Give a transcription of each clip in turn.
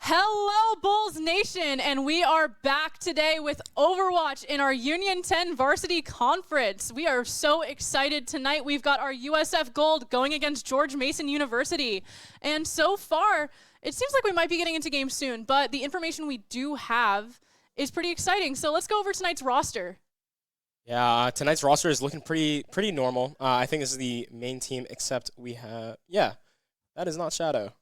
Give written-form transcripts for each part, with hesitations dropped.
Hello, Bulls Nation, and we are back today with Overwatch in our UN10N Varsity Conference. We are so excited tonight. We've got our USF Gold going against George Mason University. And so far, it seems like we might be getting into games soon, but the information we do have is pretty exciting. So let's go over tonight's roster. Yeah, tonight's roster is looking pretty normal. I think this is the main team, except we have, yeah, that is not Shadow.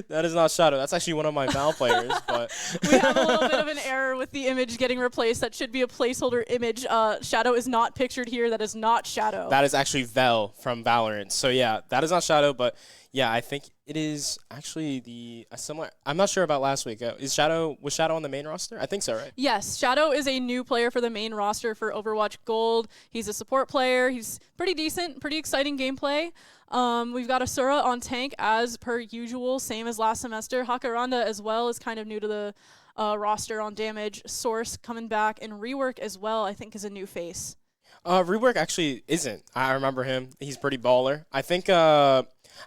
That is not Shadow. That's actually one of my Val players. But we have a little bit of an error with the image getting replaced. That should be a placeholder image. Shadow is not pictured here. That is not Shadow. That is actually Vel from Valorant. So yeah, that is not Shadow. But Yeah, I think it is actually a similar. I'm not sure about last week. Was Shadow on the main roster? I think so, right? Yes, Shadow is a new player for the main roster for Overwatch Gold. He's a support player. He's pretty decent, pretty exciting gameplay. We've got Asura on tank as per usual, same as last semester. Hakaranda as well is kind of new to the roster on damage. Source coming back, and Rework as well, I think, is a new face. Rework actually isn't. I remember him. He's pretty baller. I think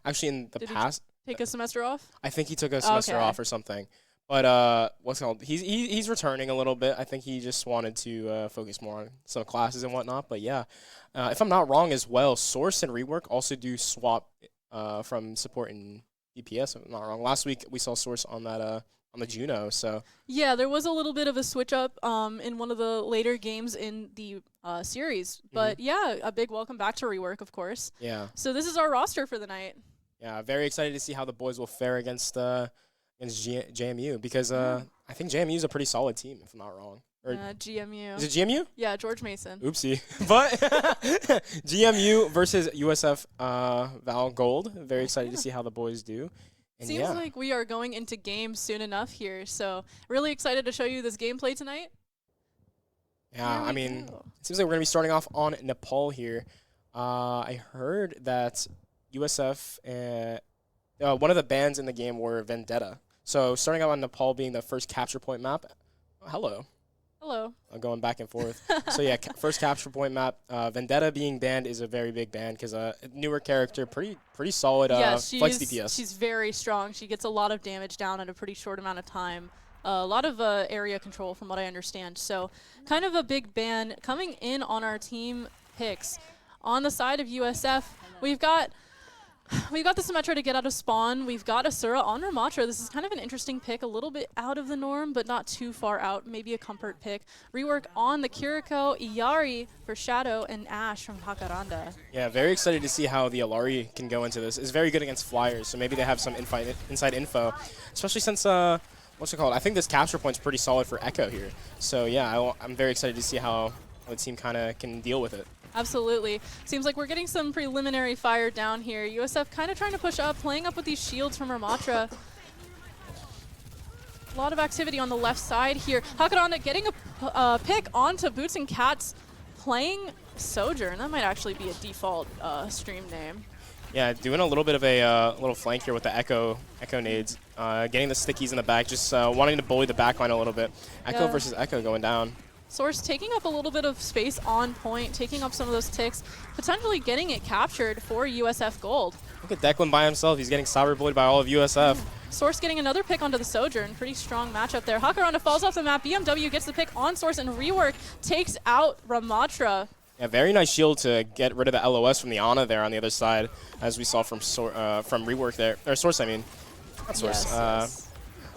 actually in the past. Take a semester off? I think he took a semester off or something. But what's it called? He's returning a little bit. I think he just wanted to focus more on some classes and whatnot. But yeah, if I'm not wrong as well, Source and Rework also do swap from support and DPS. If I'm not wrong. Last week we saw Source on that on the Juno. So yeah, there was a little bit of a switch up in one of the later games in the series. But yeah, a big welcome back to Rework, of course. Yeah. So this is our roster for the night. Yeah, very excited to see how the boys will fare against JMU because I think JMU is a pretty solid team, if I'm not wrong. Or GMU. Is it GMU? Yeah, George Mason. Oopsie. But GMU versus USF Val Gold. Very excited to see how the boys do. And Seems like we are going into games soon enough here, so really excited to show you this gameplay tonight. Yeah, I mean, it seems like we're going to be starting off on Nepal here. I heard that USF, one of the bans in the game were Vendetta. So starting out on Nepal being the first capture point map. Oh, hello. Hello. Going back and forth. So yeah, first capture point map. Vendetta being banned is a very big ban because a newer character, pretty solid flex DPS. She's very strong. She gets a lot of damage down in a pretty short amount of time. A lot of area control from what I understand. So kind of a big ban coming in on our team picks. On the side of USF, we've got the Symmetra to get out of spawn. We've got Asura on Ramatra. This is kind of an interesting pick, a little bit out of the norm, but not too far out. Maybe a comfort pick. Rework on the Kiriko, Iyari for Shadow, and Ash from Hakaranda. Yeah, very excited to see how the Alari can go into this. It's very good against flyers, so maybe they have some inside info, especially since, what's it called? I think this capture point's pretty solid for Echo here. So yeah, I'm very excited to see how the team kind of can deal with it. Absolutely. Seems like we're getting some preliminary fire down here. USF kind of trying to push up, playing up with these shields from Ramatra. A lot of activity on the left side here. Hakaranda getting a pick onto Boots and Cats, playing Sojourn. That might actually be a default stream name. Yeah, doing a little bit of a little flank here with the Echo nades. Getting the stickies in the back, just wanting to bully the backline a little bit. Echo versus Echo going down. Source taking up a little bit of space on point, taking up some of those ticks, potentially getting it captured for USF Gold. Look at Declan by himself. He's getting cyberbullied by all of USF. Source getting another pick onto the Sojourn. Pretty strong matchup there. Hakaranda falls off the map. BMW gets the pick on Source, and Rework takes out Ramatra. Yeah, very nice shield to get rid of the LOS from the Ana there on the other side, as we saw from Rework there. Or Source, I mean. Not Source. Yes.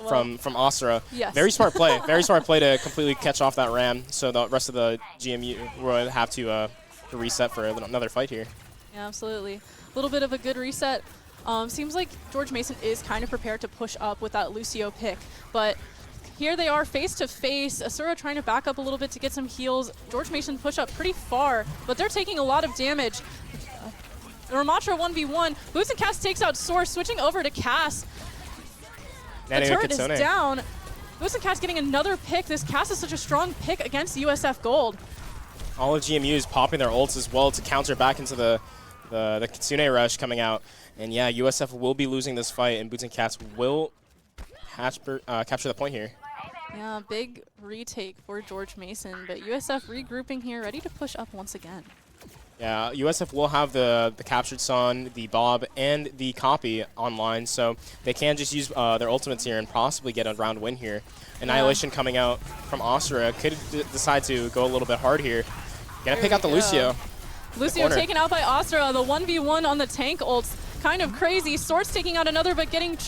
From Asura. Yes. Very smart play. Very smart play to completely catch off that Ram, so the rest of the GMU would have to reset for another fight here. Yeah, absolutely. A little bit of a good reset. Seems like George Mason is kind of prepared to push up with that Lucio pick, but here they are face to face. Asura trying to back up a little bit to get some heals. George Mason push up pretty far, but they're taking a lot of damage. Ramatra 1v1. Boots and Cass takes out Source, switching over to Cass. The turret is down. Boots and Cass getting another pick. This Cass is such a strong pick against USF Gold. All of GMU is popping their ults as well to counter back into the Kitsune rush coming out. And yeah, USF will be losing this fight, and Boots and Cass will capture the point here. Yeah, big retake for George Mason, but USF regrouping here, ready to push up once again. Yeah, USF will have the captured Sun, the Bob, and the copy online, so they can just use their ultimates here and possibly get a round win here. Annihilation coming out from Asura could decide to go a little bit hard here. Gonna pick out the Lucio. Lucio taken out by Asura. The 1v1 on the tank ults. Kind of crazy. Swords taking out another, but getting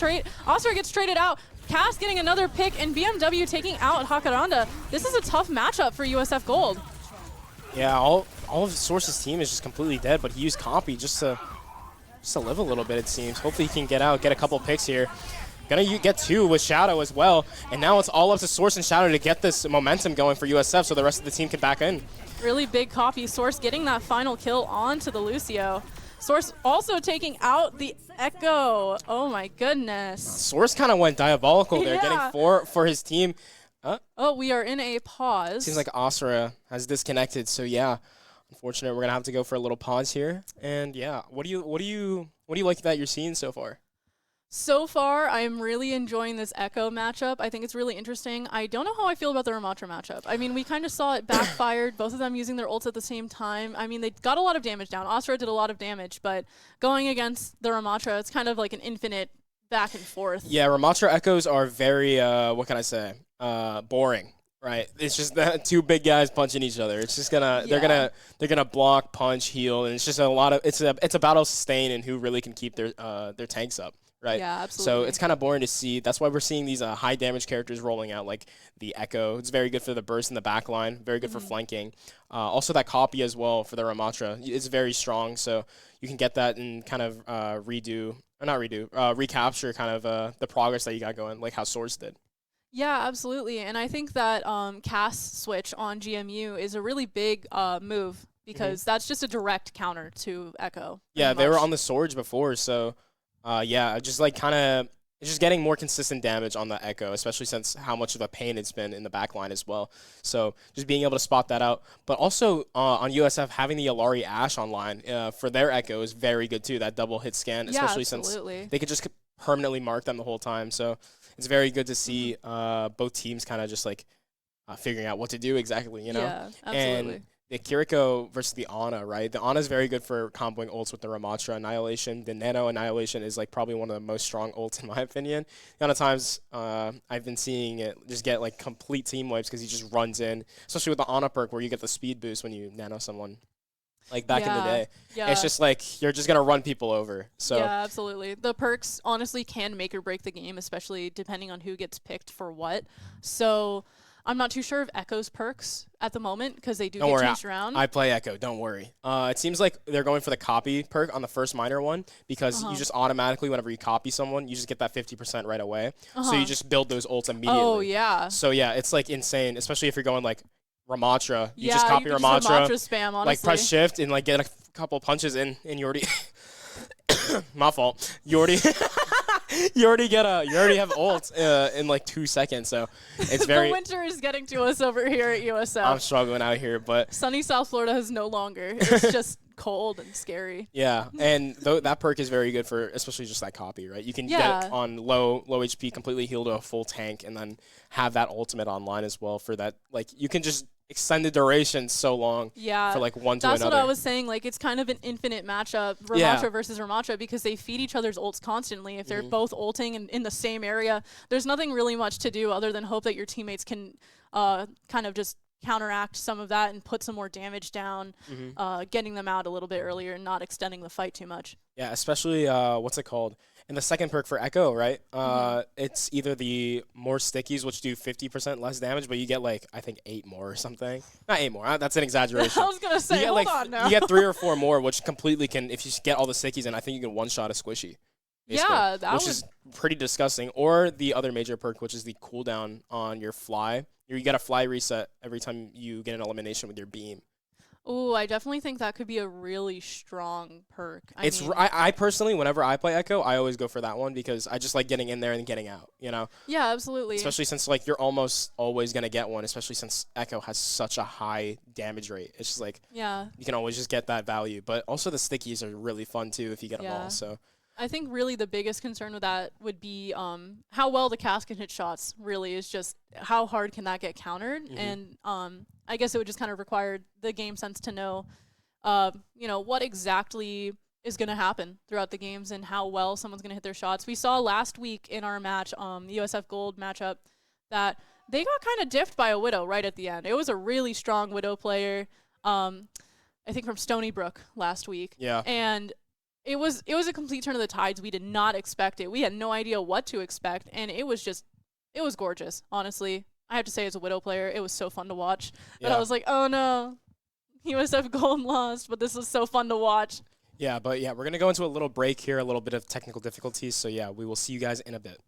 Asura gets traded out. Cass getting another pick, and BMW taking out Hakaranda. This is a tough matchup for USF Gold. Yeah, all of Source's team is just completely dead, but he used copy just to live a little bit, it seems. Hopefully he can get out, get a couple picks here. Gonna get two with Shadow as well, and now it's all up to Source and Shadow to get this momentum going for USF so the rest of the team can back in. Really big copy. Source getting that final kill onto the Lucio. Source also taking out the Echo. Oh my goodness. Source kind of went diabolical there, getting 4 for his team. Oh, we are in a pause. Seems like Asura has disconnected, so yeah. Unfortunately, we're gonna have to go for a little pause here. And yeah, what do you like that you're seeing so far? So far, I'm really enjoying this Echo matchup. I think it's really interesting. I don't know how I feel about the Ramatra matchup. I mean, we kind of saw it backfired, both of them using their ults at the same time. I mean, they got a lot of damage down. Asura did a lot of damage, but going against the Ramatra, it's kind of like an infinite back and forth. Yeah, Ramatra Echoes are very, what can I say, boring. Right, it's just that 2 big guys punching each other. It's just gonna they're gonna block, punch, heal, and it's just a lot of it's a battle sustain and who really can keep their tanks up. Right. Yeah, absolutely. So it's kind of boring to see. That's why we're seeing these high damage characters rolling out, like the Echo. It's very good for the burst in the back line, very good for flanking. Also, that copy as well for the Ramatra is very strong. So you can get that and kind of recapture kind of the progress that you got going, like how Source did. Yeah, absolutely. And I think that cast switch on GMU is a really big move because that's just a direct counter to Echo. Yeah, they were on the Swords before, so yeah, just like kind of it's just getting more consistent damage on the Echo, especially since how much of a pain it's been in the back line as well. So just being able to spot that out. But also on USF, having the Alari Ash online for their Echo is very good too, that double hit scan, especially since they could just permanently mark them the whole time. So it's very good to see both teams kind of just like figuring out what to do exactly, you know? Yeah, absolutely. And the Kiriko versus the Ana, right? The Ana is very good for comboing ults with the Ramatra Annihilation. The Nano Annihilation is like probably one of the most strong ults in my opinion. The amount of times I've been seeing it just get like complete team wipes because he just runs in, especially with the Ana perk where you get the speed boost when you nano someone. Like back in the day. Yeah. It's just like you're just going to run people over. So yeah, absolutely. The perks honestly can make or break the game, especially depending on who gets picked for what. So I'm not too sure of Echo's perks at the moment because they do get changed around. I play Echo, don't worry. It seems like they're going for the copy perk on the first minor one because you just automatically, whenever you copy someone, you just get that 50% right away. So you just build those ults immediately. Oh, yeah. So yeah, it's like insane, especially if you're going like Ramatra. You just copy Ramatra, spam, honestly. like press shift and like get a couple punches in and you already my fault. You already you already have ult in like 2 seconds. So it's very the winter is getting to us over here at USF. I'm struggling out here, but sunny South Florida is no longer. It's just cold and scary. Yeah, and that perk is very good for especially just that copy, right? You can get it on low HP, completely heal to a full tank, and then have that ultimate online as well for that. Like you can just extend the duration so long for like one to another. That's what I was saying. Like it's kind of an infinite matchup, Ramatra versus Ramatra, because they feed each other's ults constantly. If they're both ulting in the same area, there's nothing really much to do other than hope that your teammates can kind of just counteract some of that and put some more damage down, getting them out a little bit earlier and not extending the fight too much. Yeah, especially what's it called? In the second perk for Echo, right? It's either the more stickies, which do 50% less damage, but you get like, I think 8 more or something. Not 8 more, that's an exaggeration. I was going to say, hold on now. You get 3 or 4 more, which completely can, if you get all the stickies in, I think you can one-shot a squishy. Yeah, which is pretty disgusting. Or the other major perk, which is the cooldown on your fly. You get a fly reset every time you get an elimination with your beam. Ooh, I definitely think that could be a really strong perk. I personally, whenever I play Echo, I always go for that one because I just like getting in there and getting out, you know? Yeah, absolutely. Especially since like you're almost always going to get one, especially since Echo has such a high damage rate. It's just like you can always just get that value. But also the stickies are really fun too if you get them all. So I think really the biggest concern with that would be how well the cast can hit shots, really, is just how hard can that get countered. And I guess it would just kind of require the game sense to know, you know, what exactly is going to happen throughout the games and how well someone's going to hit their shots. We saw last week in our match, the USF Gold matchup, that they got kind of diffed by a Widow right at the end. It was a really strong Widow player, I think from Stony Brook last week. Yeah. And it was a complete turn of the tides. We did not expect it. We had no idea what to expect, and it was gorgeous, honestly. I have to say, as a Widow player, it was so fun to watch. But I was like, oh no, USF Gold lost, but this was so fun to watch. Yeah, but yeah, we're going to go into a little break here, a little bit of technical difficulties. So yeah, we will see you guys in a bit.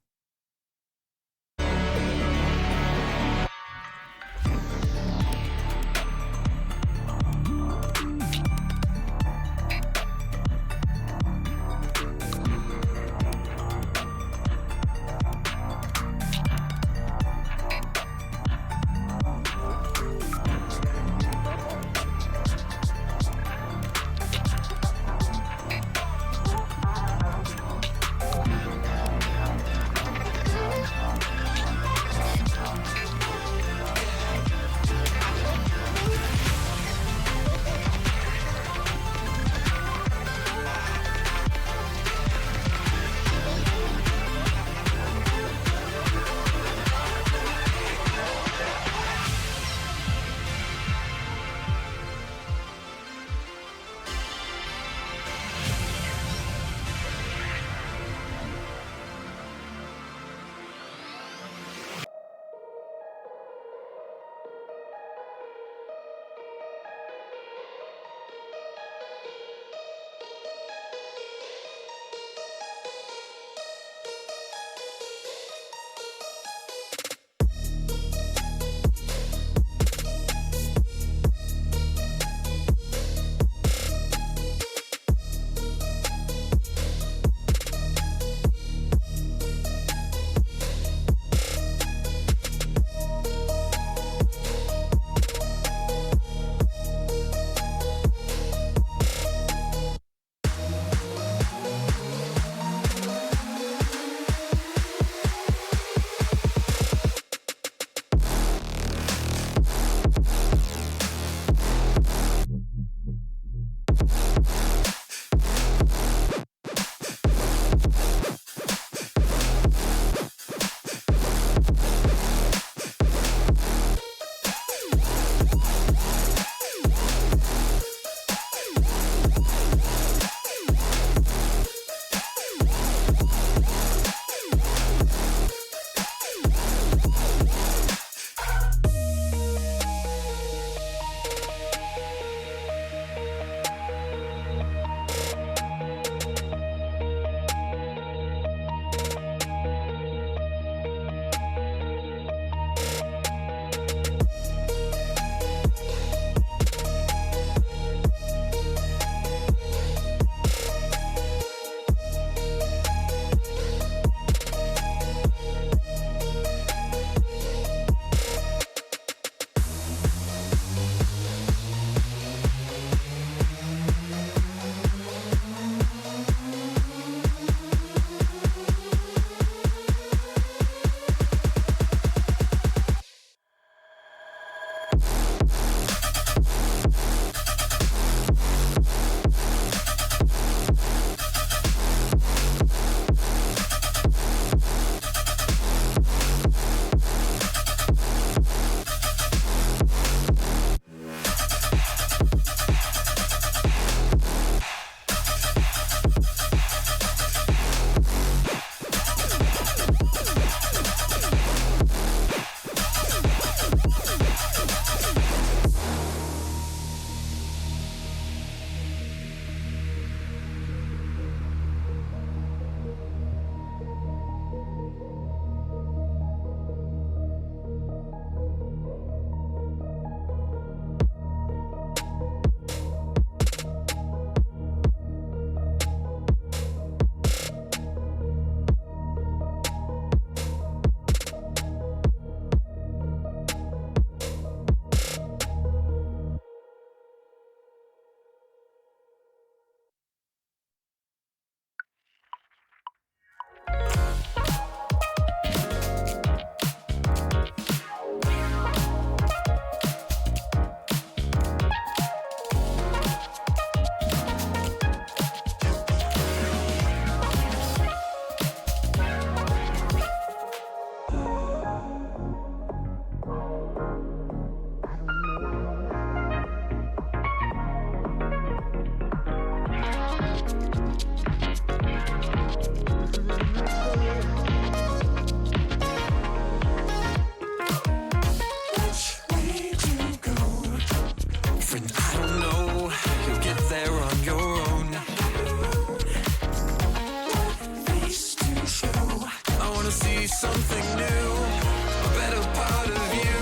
you something new, a better part of you.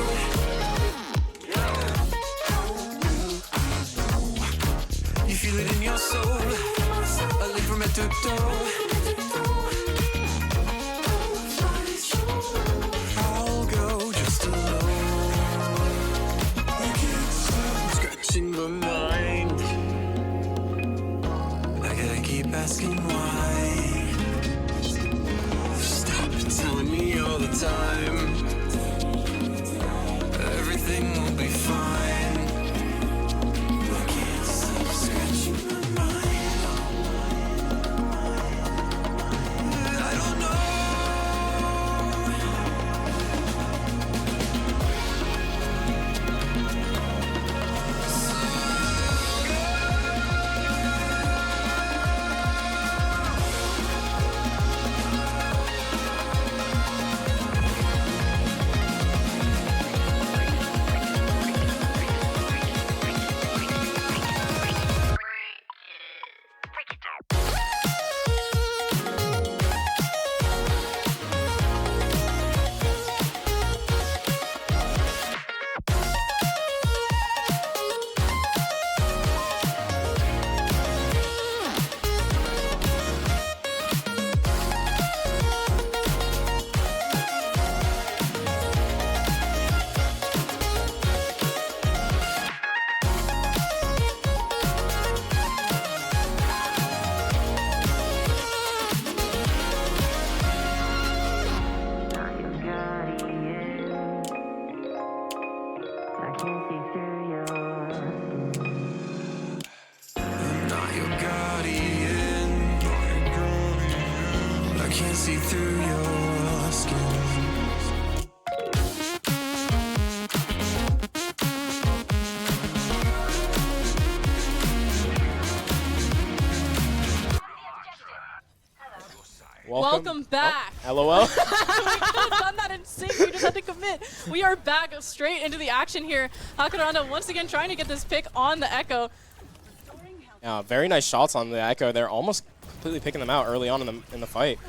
You feel it in your soul, a link from head to toe. I'll go just alone. I can't stop scratching my mind. I gotta keep asking why. Stop telling me all the time everything will be fine. I can't stop scratching my mind. I don't know. Not your guardian. I can't see through your skin. Welcome back. Oh, LOL. We could have done that in sync. We just had to commit. We are back straight into the action here. Hakaranda once again trying to get this pick on the Echo. Yeah, very nice shots on the Echo. They're almost completely picking them out early on in the fight.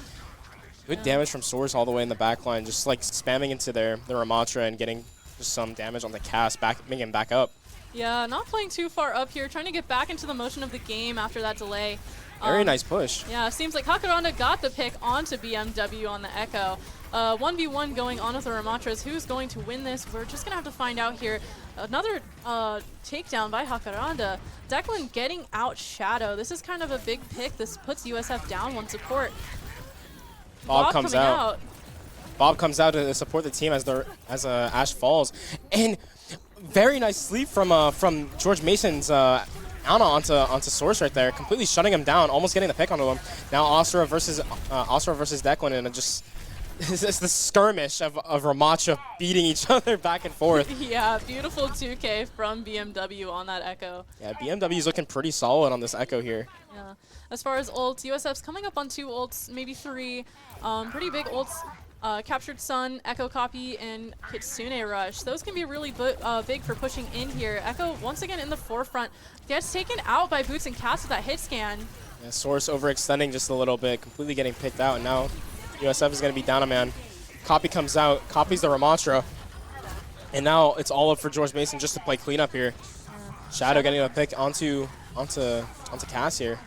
Good damage from Source all the way in the back line, just like spamming into their Ramatra and getting just some damage on the cast, making him back up. Yeah, not playing too far up here, trying to get back into the motion of the game after that delay. Very nice push. Yeah, seems like Hakaranda got the pick onto BMW on the Echo. 1v1 going on with the Ramatras. Who's going to win this? We're just going to have to find out here. Another takedown by Hakaranda. Declan getting out Shadow. This is kind of a big pick. This puts USF down one support. Bob comes coming out. Bob comes out to support the team as Ash falls. And very nice sleep from George Mason's Anna onto Source right there, completely shutting him down, almost getting the pick onto him. Now Asura versus Declan, and just it's the skirmish of Ramatra beating each other back and forth. Yeah, beautiful 2K from BMW on that Echo. Yeah, BMW's looking pretty solid on this Echo here. Yeah. As far as ults, USF's coming up on 2 ults, maybe 3. Pretty big ults. Captured Sun, Echo Copy, and Kitsune Rush. Those can be really big for pushing in here. Echo, once again in the forefront, gets taken out by Boots and Cats with that hit scan. Yeah, Source overextending just a little bit, completely getting picked out, and now USF is going to be down a man. Copy comes out, copies the Ramatra, and now it's all up for George Mason just to play cleanup here. Shadow getting a pick onto Cass here.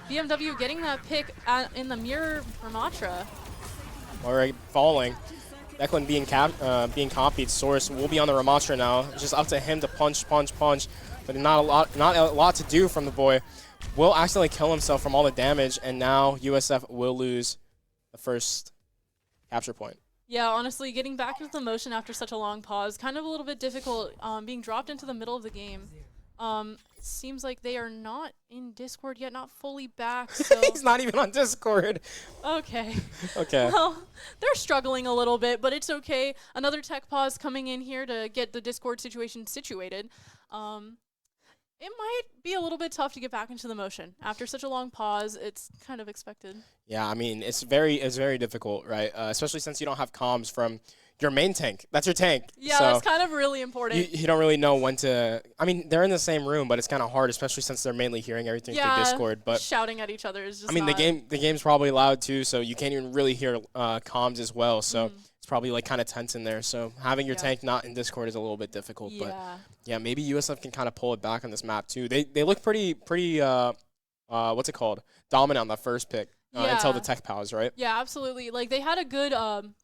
Yeah. BMW getting that pick in the mirror Ramatra. Already falling. Declan being copied. Source will be on the Ramatra now. It's just up to him to punch, but not a lot to do from the boy. Will accidentally kill himself from all the damage, and now USF will lose the first capture point. Yeah, honestly, getting back into the motion after such a long pause, kind of a little bit difficult. Being dropped into the middle of the game. Seems like they are not in Discord yet, not fully back. So he's not even on Discord. Okay. Okay. Well, they're struggling a little bit, but it's okay. Another tech pause coming in here to get the Discord situation situated. It might be a little bit tough to get back into the motion after such a long pause. It's kind of expected. Yeah, I mean it's very difficult, right? Especially since you don't have comms from your main tank. That's your tank. Yeah, so that's kind of really important. you don't really know when to. I mean, they're in the same room, but it's kind of hard, especially since they're mainly hearing everything through Discord. But shouting at each other is just I mean, not... the game's probably loud too, so you can't even really hear comms as well. So it's probably like kind of tense in there. So having your tank not in Discord is a little bit difficult. But yeah, maybe USF can kind of pull it back on this map too. They look pretty what's it called? Dominant on that first pick. Until the tech pals, right? Yeah, absolutely. Like, they had a good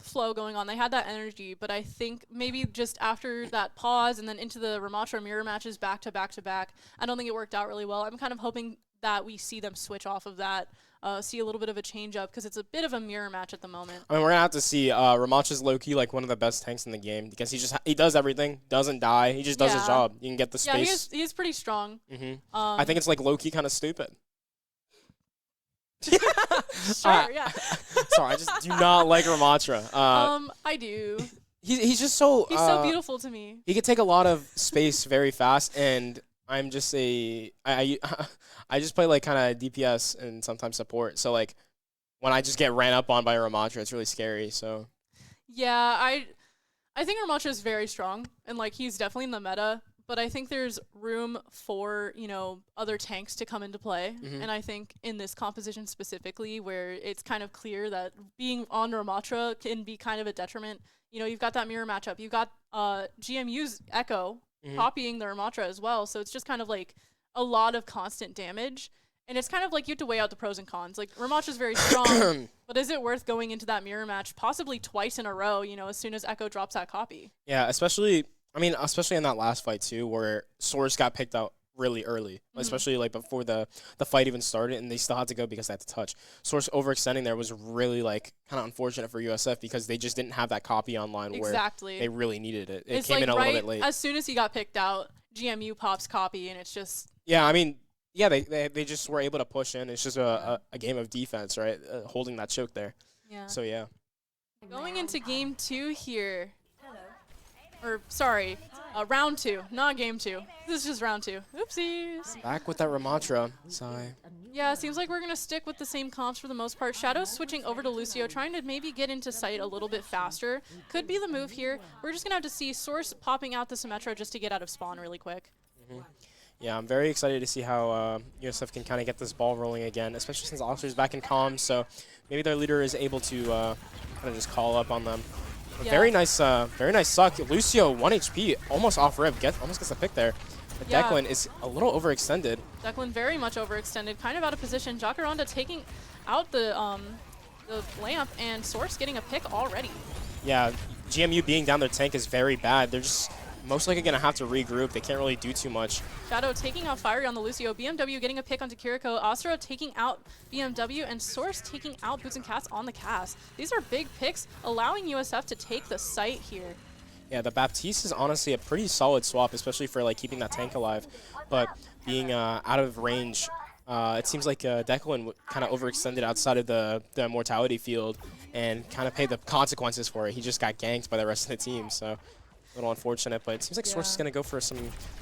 flow going on. They had that energy, but I think maybe just after that pause and then into the Ramatra mirror matches back to back to back, I don't think it worked out really well. I'm kind of hoping that we see them switch off of that, see a little bit of a change up, because it's a bit of a mirror match at the moment. I mean, we're going to have to see. Ramatra's low-key like one of the best tanks in the game because he does everything, doesn't die. He just does his job. You can get the space. Yeah, he's pretty strong. I think it's like low-key kind of stupid. Sure, yeah. Sorry, I just do not like Ramatra. I do. He's just so... He's so beautiful to me. He can take a lot of space very fast, and I'm just I just play like kind of DPS and sometimes support. So like when I just get ran up on by Ramatra, it's really scary. So yeah, I think Ramatra is very strong, and like he's definitely in the meta. But I think there's room for, other tanks to come into play. And I think in this composition specifically, where it's kind of clear that being on Ramatra can be kind of a detriment. You've got that mirror matchup. You've got GMU's Echo copying the Ramatra as well. So it's just kind of like a lot of constant damage. And it's kind of like you have to weigh out the pros and cons. Like, Ramatra's very strong, but is it worth going into that mirror match possibly twice in a row, as soon as Echo drops that copy? Yeah, especially in that last fight too, where Source got picked out really early, especially like before the fight even started, and they still had to go because they had to touch. Source overextending there was really like kind of unfortunate for USF because they just didn't have that copy online where they really needed it. It came in a little bit late. As soon as he got picked out, GMU pops copy, and it's just... Yeah, I mean, yeah, they just were able to push in. It's just a game of defense, right? Holding that choke there. Yeah. So, yeah. Going into game 2 here. Or, sorry, round 2, not game 2. This is just round 2. Oopsies. Back with that Ramatra. Sorry. Yeah, it seems like we're going to stick with the same comps for the most part. Shadow's switching over to Lucio, trying to maybe get into sight a little bit faster. Could be the move here. We're just going to have to see Source popping out the Symmetra just to get out of spawn really quick. Yeah, I'm very excited to see how USF can kind of get this ball rolling again, especially since Oxford's back in comms, so maybe their leader is able to kind of just call up on them. Yeah. Very nice suck. Lucio, 1 HP, almost off rip, almost gets a pick there. But Declan is a little overextended. Declan very much overextended, kind of out of position. Jacaranda taking out the lamp, and Source getting a pick already. Yeah, GMU being down their tank is very bad. They're just most likely going to have to regroup. They can't really do too much. Shadow taking out Fiery on the Lucio. BMW getting a pick onto Kiriko. Asura taking out BMW. And Source taking out Boots and Cats on the cast. These are big picks, allowing USF to take the site here. Yeah, the Baptiste is honestly a pretty solid swap, especially for like keeping that tank alive. But being out of range, it seems like Declan kind of overextended outside of the mortality field and kind of paid the consequences for it. He just got ganked by the rest of the team, so a little unfortunate. But it seems like Source is going to go for some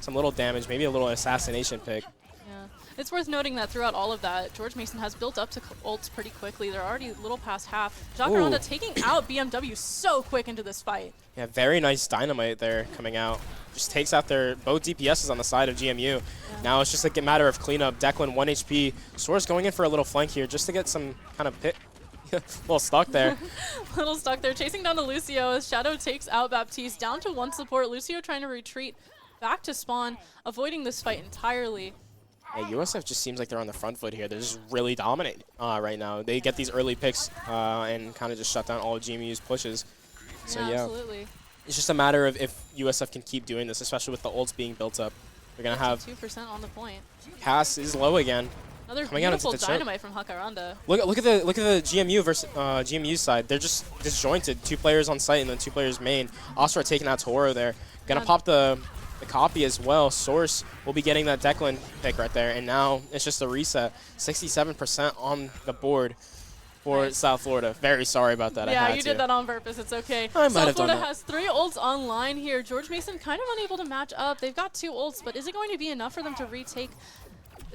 little damage, maybe a little assassination pick. Yeah, it's worth noting that throughout all of that, George Mason has built up to ults pretty quickly. They're already a little past half. Jacaranda taking out BMW so quick into this fight. Yeah, very nice dynamite there coming out. Just takes out both DPSs on the side of GMU. Yeah. Now it's just like a matter of cleanup. Declan 1 HP. Source going in for a little flank here just to get some kind of pit. A little stuck there. Little stuck there. Chasing down the Lucio as Shadow takes out Baptiste. Down to 1 support. Lucio trying to retreat back to spawn, avoiding this fight entirely. Yeah, USF just seems like they're on the front foot here. They're just really dominant right now. They get these early picks and kind of just shut down all of GMU's pushes. So yeah, absolutely. It's just a matter of if USF can keep doing this, especially with the ults being built up. They're gonna have 2% on the point. Pass is low again. Another coming beautiful out into the dynamite from Jacaranda. Look at the GMU versus GMU side. They're just disjointed. 2 players on site and then 2 players main. Asura taking out Toro there. Gonna pop the copy as well. Source will be getting that Declan pick right there, and now it's just a reset. 67% on the board for South Florida. Very sorry about that. Yeah, you did that on purpose. It's okay. I might South have done Florida that. has 3 ults online here. George Mason kind of unable to match up. They've got 2 ults, but is it going to be enough for them to retake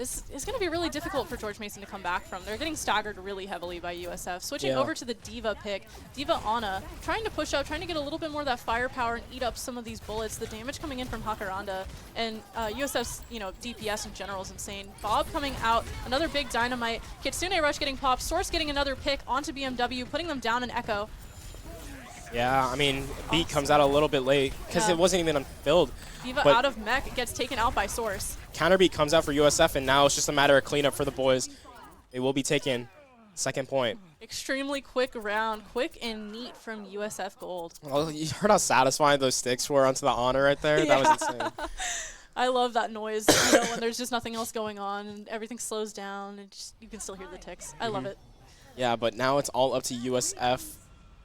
This is going to be really difficult for George Mason to come back from. They're getting staggered really heavily by USF. Switching over to the D.Va pick. D.Va Ana trying to push up, trying to get a little bit more of that firepower and eat up some of these bullets. The damage coming in from Hakaranda and USF's DPS in general is insane. Bob coming out, another big dynamite. Kitsune Rush getting popped. Source getting another pick onto BMW, putting them down in Echo. Yeah, I mean, Beat comes out a little bit late because it wasn't even unfilled. D.Va out of mech gets taken out by Source. Counterbeat comes out for USF, and now it's just a matter of cleanup for the boys. They will be taking second point. Extremely quick round, quick and neat from USF Gold. Well, you heard how satisfying those sticks were onto the honor right there? Yeah. That was insane. I love that noise, when there's just nothing else going on and everything slows down and just, you can still hear the ticks. I love it. Yeah, but now it's all up to USF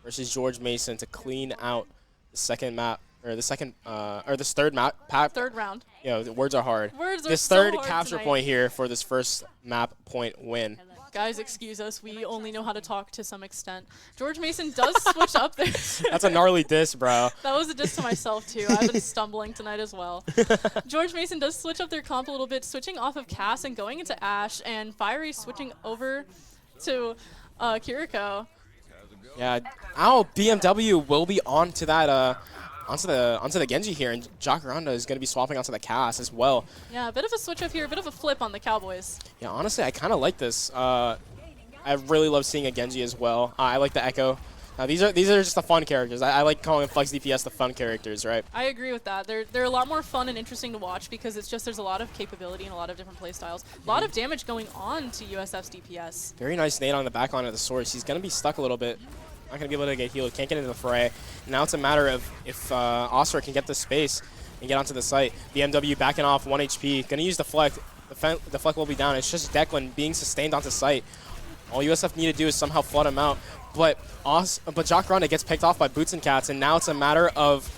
versus George Mason to clean out the second map, or this third map. Third round. The words are hard. Words are this so third hard capture tonight. point here for this first map point win. Guys, excuse us. We only know how to talk to some extent. George Mason does switch up there. That's a gnarly diss, bro. That was a diss to myself, too. I've been stumbling tonight as well. George Mason does switch up their comp a little bit, switching off of Cass and going into Ash, and Fiery switching over to Kiriko. Yeah, BMW will be onto that onto the Genji here, and Jacaranda is going to be swapping onto the Cass as well. Yeah, a bit of a switch up here, a bit of a flip on the Cowboys. Yeah, honestly, I kind of like this. I really love seeing a Genji as well. I like the Echo. These are just the fun characters. I like calling Flex DPS the fun characters, right? I agree with that. They're a lot more fun and interesting to watch because it's just there's a lot of capability and a lot of different play styles. A lot of damage going on to USF's DPS. Very nice nade on the back line of the Source. He's going to be stuck a little bit. Not going to be able to get healed. Can't get into the fray. Now it's a matter of if Oscar can get the space and get onto the site. BMW backing off 1 HP. Going to use the Deflect. The Deflect will be down. It's just Declan being sustained onto site. All USF need to do is somehow flood him out. But Jacaranda gets picked off by Boots and Cats, and now it's a matter of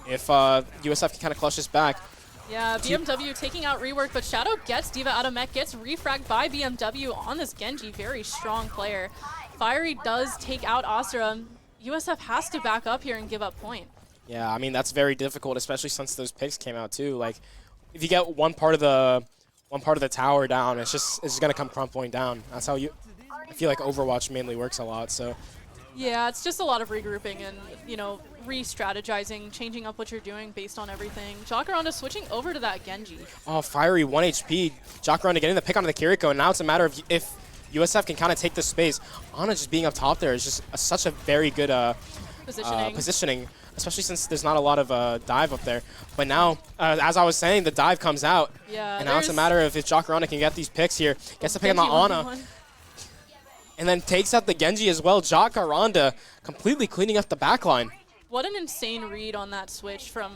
if USF can kind of clutch this back. Yeah, BMW taking out rework, but Shadow gets D.Va out of mech, gets refragged by BMW on this Genji. Very strong player. Fiery does take out Asura. USF has to back up here and give up point. Yeah, I mean, that's very difficult, especially since those picks came out too. Like, if you get one part of the tower down, it's just going to come crumbling down. That's how I feel like Overwatch mainly works a lot. So yeah, it's just a lot of regrouping and re-strategizing, changing up what you're doing based on everything. Jacaranda switching over to that Genji. Oh, Fiery 1 HP. Jacaranda getting the pick onto the Kiriko, and now it's a matter of if USF can kind of take the space. Ana just being up top there is just such a very good positioning, especially since there's not a lot of dive up there. But now, as I was saying, the dive comes out. Yeah, and now it's a matter of if Jacaranda can get these picks here. Gets the pick on the Ana. And then takes out the Genji as well. Jacaranda completely cleaning up the backline. What an insane read on that switch from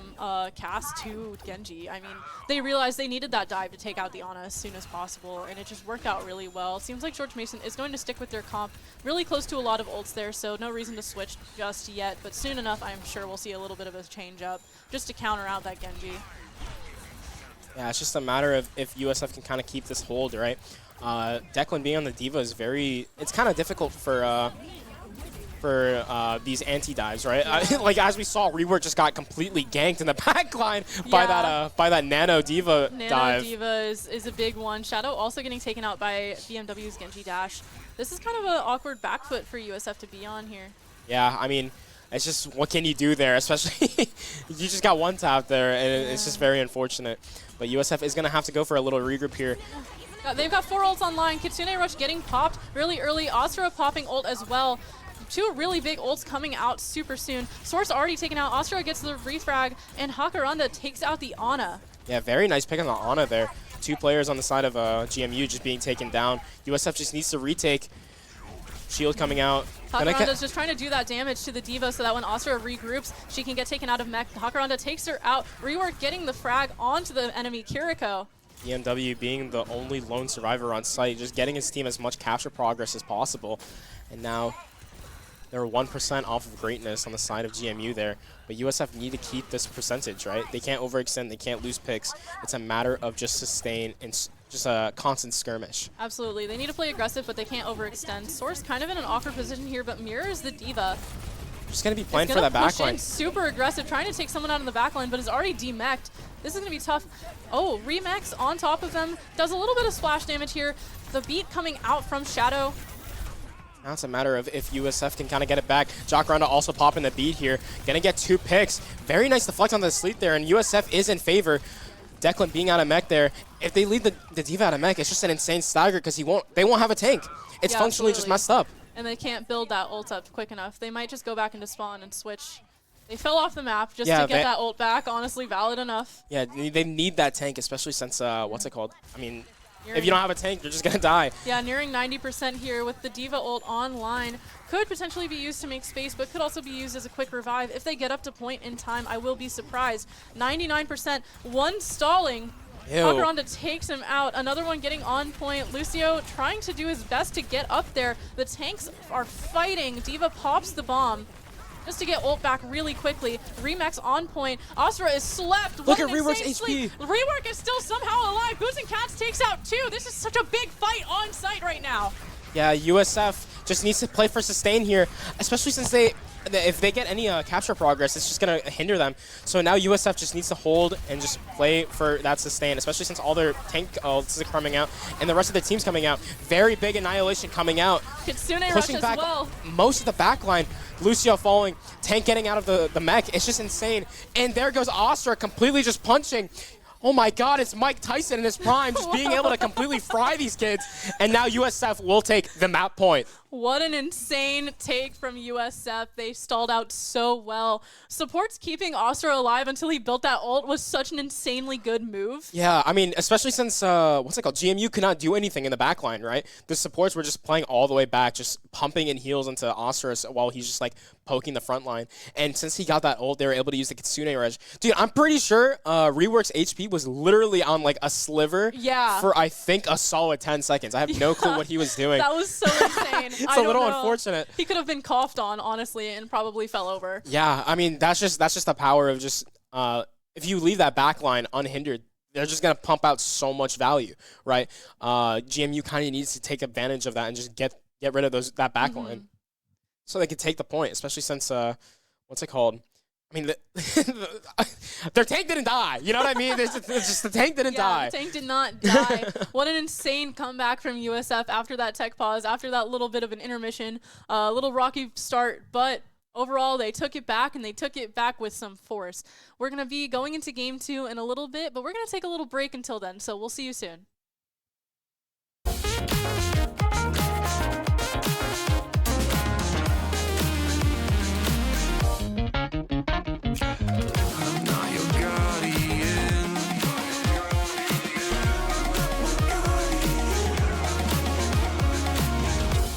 Cass to Genji. I mean, they realized they needed that dive to take out the Ana as soon as possible, and it just worked out really well. It seems like George Mason is going to stick with their comp. Really close to a lot of ults there, so no reason to switch just yet. But soon enough, I'm sure we'll see a little bit of a change up just to counter out that Genji. Yeah, it's just a matter of if USF can kind of keep this hold, right? Declan being on the D.Va is it's kind of difficult for these anti-dives, right? Like, as we saw, Rework just got completely ganked in the backline by that Nano D.Va dive. Nano D.Va is a big one. Shadow also getting taken out by BMW's Genji dash. This is kind of an awkward back foot for USF to be on here. Yeah, I mean, it's just, what can you do there? Especially, you just got one tap there, and it's just very unfortunate. But USF is going to have to go for a little regroup here. They've got 4 ults online. Kitsune Rush getting popped really early. Asura popping ult as well. 2 really big ults coming out super soon. Source already taken out. Asura gets the refrag, and Hakaranda takes out the Ana. Yeah, very nice pick on the Ana there. 2 players on the side of GMU just being taken down. USF just needs to retake. Shield coming out. Hakaranda's just trying to do that damage to the D.Va so that when Asura regroups, she can get taken out of mech. Hakaranda takes her out. Rework getting the frag onto the enemy Kiriko. BMW being the only lone survivor on site, just getting his team as much capture progress as possible. And now they're 1% off of greatness on the side of GMU there. But USF need to keep this percentage, right? They can't overextend, they can't lose picks. It's a matter of just sustain and just a constant skirmish. Absolutely. They need to play aggressive, but they can't overextend. Source kind of in an awkward position here, but mirrors the D.Va. Just going to be playing He's for gonna that push in, backline. super aggressive, trying to take someone out in the backline, but is already demech'd. This is gonna be tough. Oh, Remix on top of them. Does a little bit of splash damage here. The beat coming out from Shadow. Now it's a matter of if USF can kind of get it back. Jockronda also popping the beat here. Gonna get 2 picks. Very nice deflect on the sleep there, and USF is in favor. Declan being out of mech there. If they leave the Diva out of mech, it's just an insane stagger because they won't have a tank. It's Yeah, functionally just absolutely. messed up. And they can't build that ult up quick enough. They might just go back into spawn and switch. They fell off the map just Yeah, to get that ult back. Honestly, valid enough. Yeah, they need that tank, especially since, what's it called? I mean, if you don't have a tank, you're just going to die. Yeah, nearing 90% here with the Diva ult online. Could potentially be used to make space, but could also be used as a quick revive. If they get up to point in time, I will be surprised. 99%, one stalling. Jockronda takes him out. Another one getting on point. Lucio trying to do his best to get up there. The tanks are fighting. Diva pops the bomb just to get ult back really quickly. Remax on point. Asura is slept. Look What at an Rework's insane sleep. HP. Rework is still somehow alive. Boots and Cats takes out 2. This is such a big fight on site right now. Yeah, USF just needs to play for sustain here, especially since if they get any capture progress, it's just going to hinder them. So now USF just needs to hold and just play for that sustain, especially since all their tank ults are coming out and the rest of the team's coming out. Very big annihilation coming out. Kitsune rush Pushing as back well. most of the backline. Lucio falling, tank getting out of the mech. It's just insane. And there goes Astra completely just punching. Oh my god, it's Mike Tyson in his prime, just being able to completely fry these kids. And now USF will take the map point. What an insane take from USF. They stalled out so well. Support's keeping Astra alive until he built that ult was such an insanely good move. Yeah, I mean, especially since, what's it called? GMU could not do anything in the backline, right? The supports were just playing all the way back, just pumping in heals into Astra while he's just like poking the front line. And since he got that ult, they were able to use the Kitsune Reg. Dude, I'm pretty sure Rework's HP was literally on like a sliver for, I think, a solid 10 seconds. I have no clue what he was doing. That was so insane. It's a little unfortunate. He could have been coughed on, honestly, and probably fell over. Yeah, I mean, that's just the power of just, if you leave that backline unhindered, they're just going to pump out so much value, right? GMU kind of needs to take advantage of that and just get rid of that backline so they could take the point, especially since, what's it called? I mean, their tank didn't die. You know what I mean? It's just the tank didn't die. The tank did not die. What an insane comeback from USF after that tech pause, after that little bit of an intermission, a little rocky start, but overall they took it back, and they took it back with some force. We're going to be going into game 2 in a little bit, but we're going to take a little break until then, so we'll see you soon. I'm not your guardian.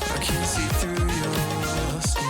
I can't see through your skin.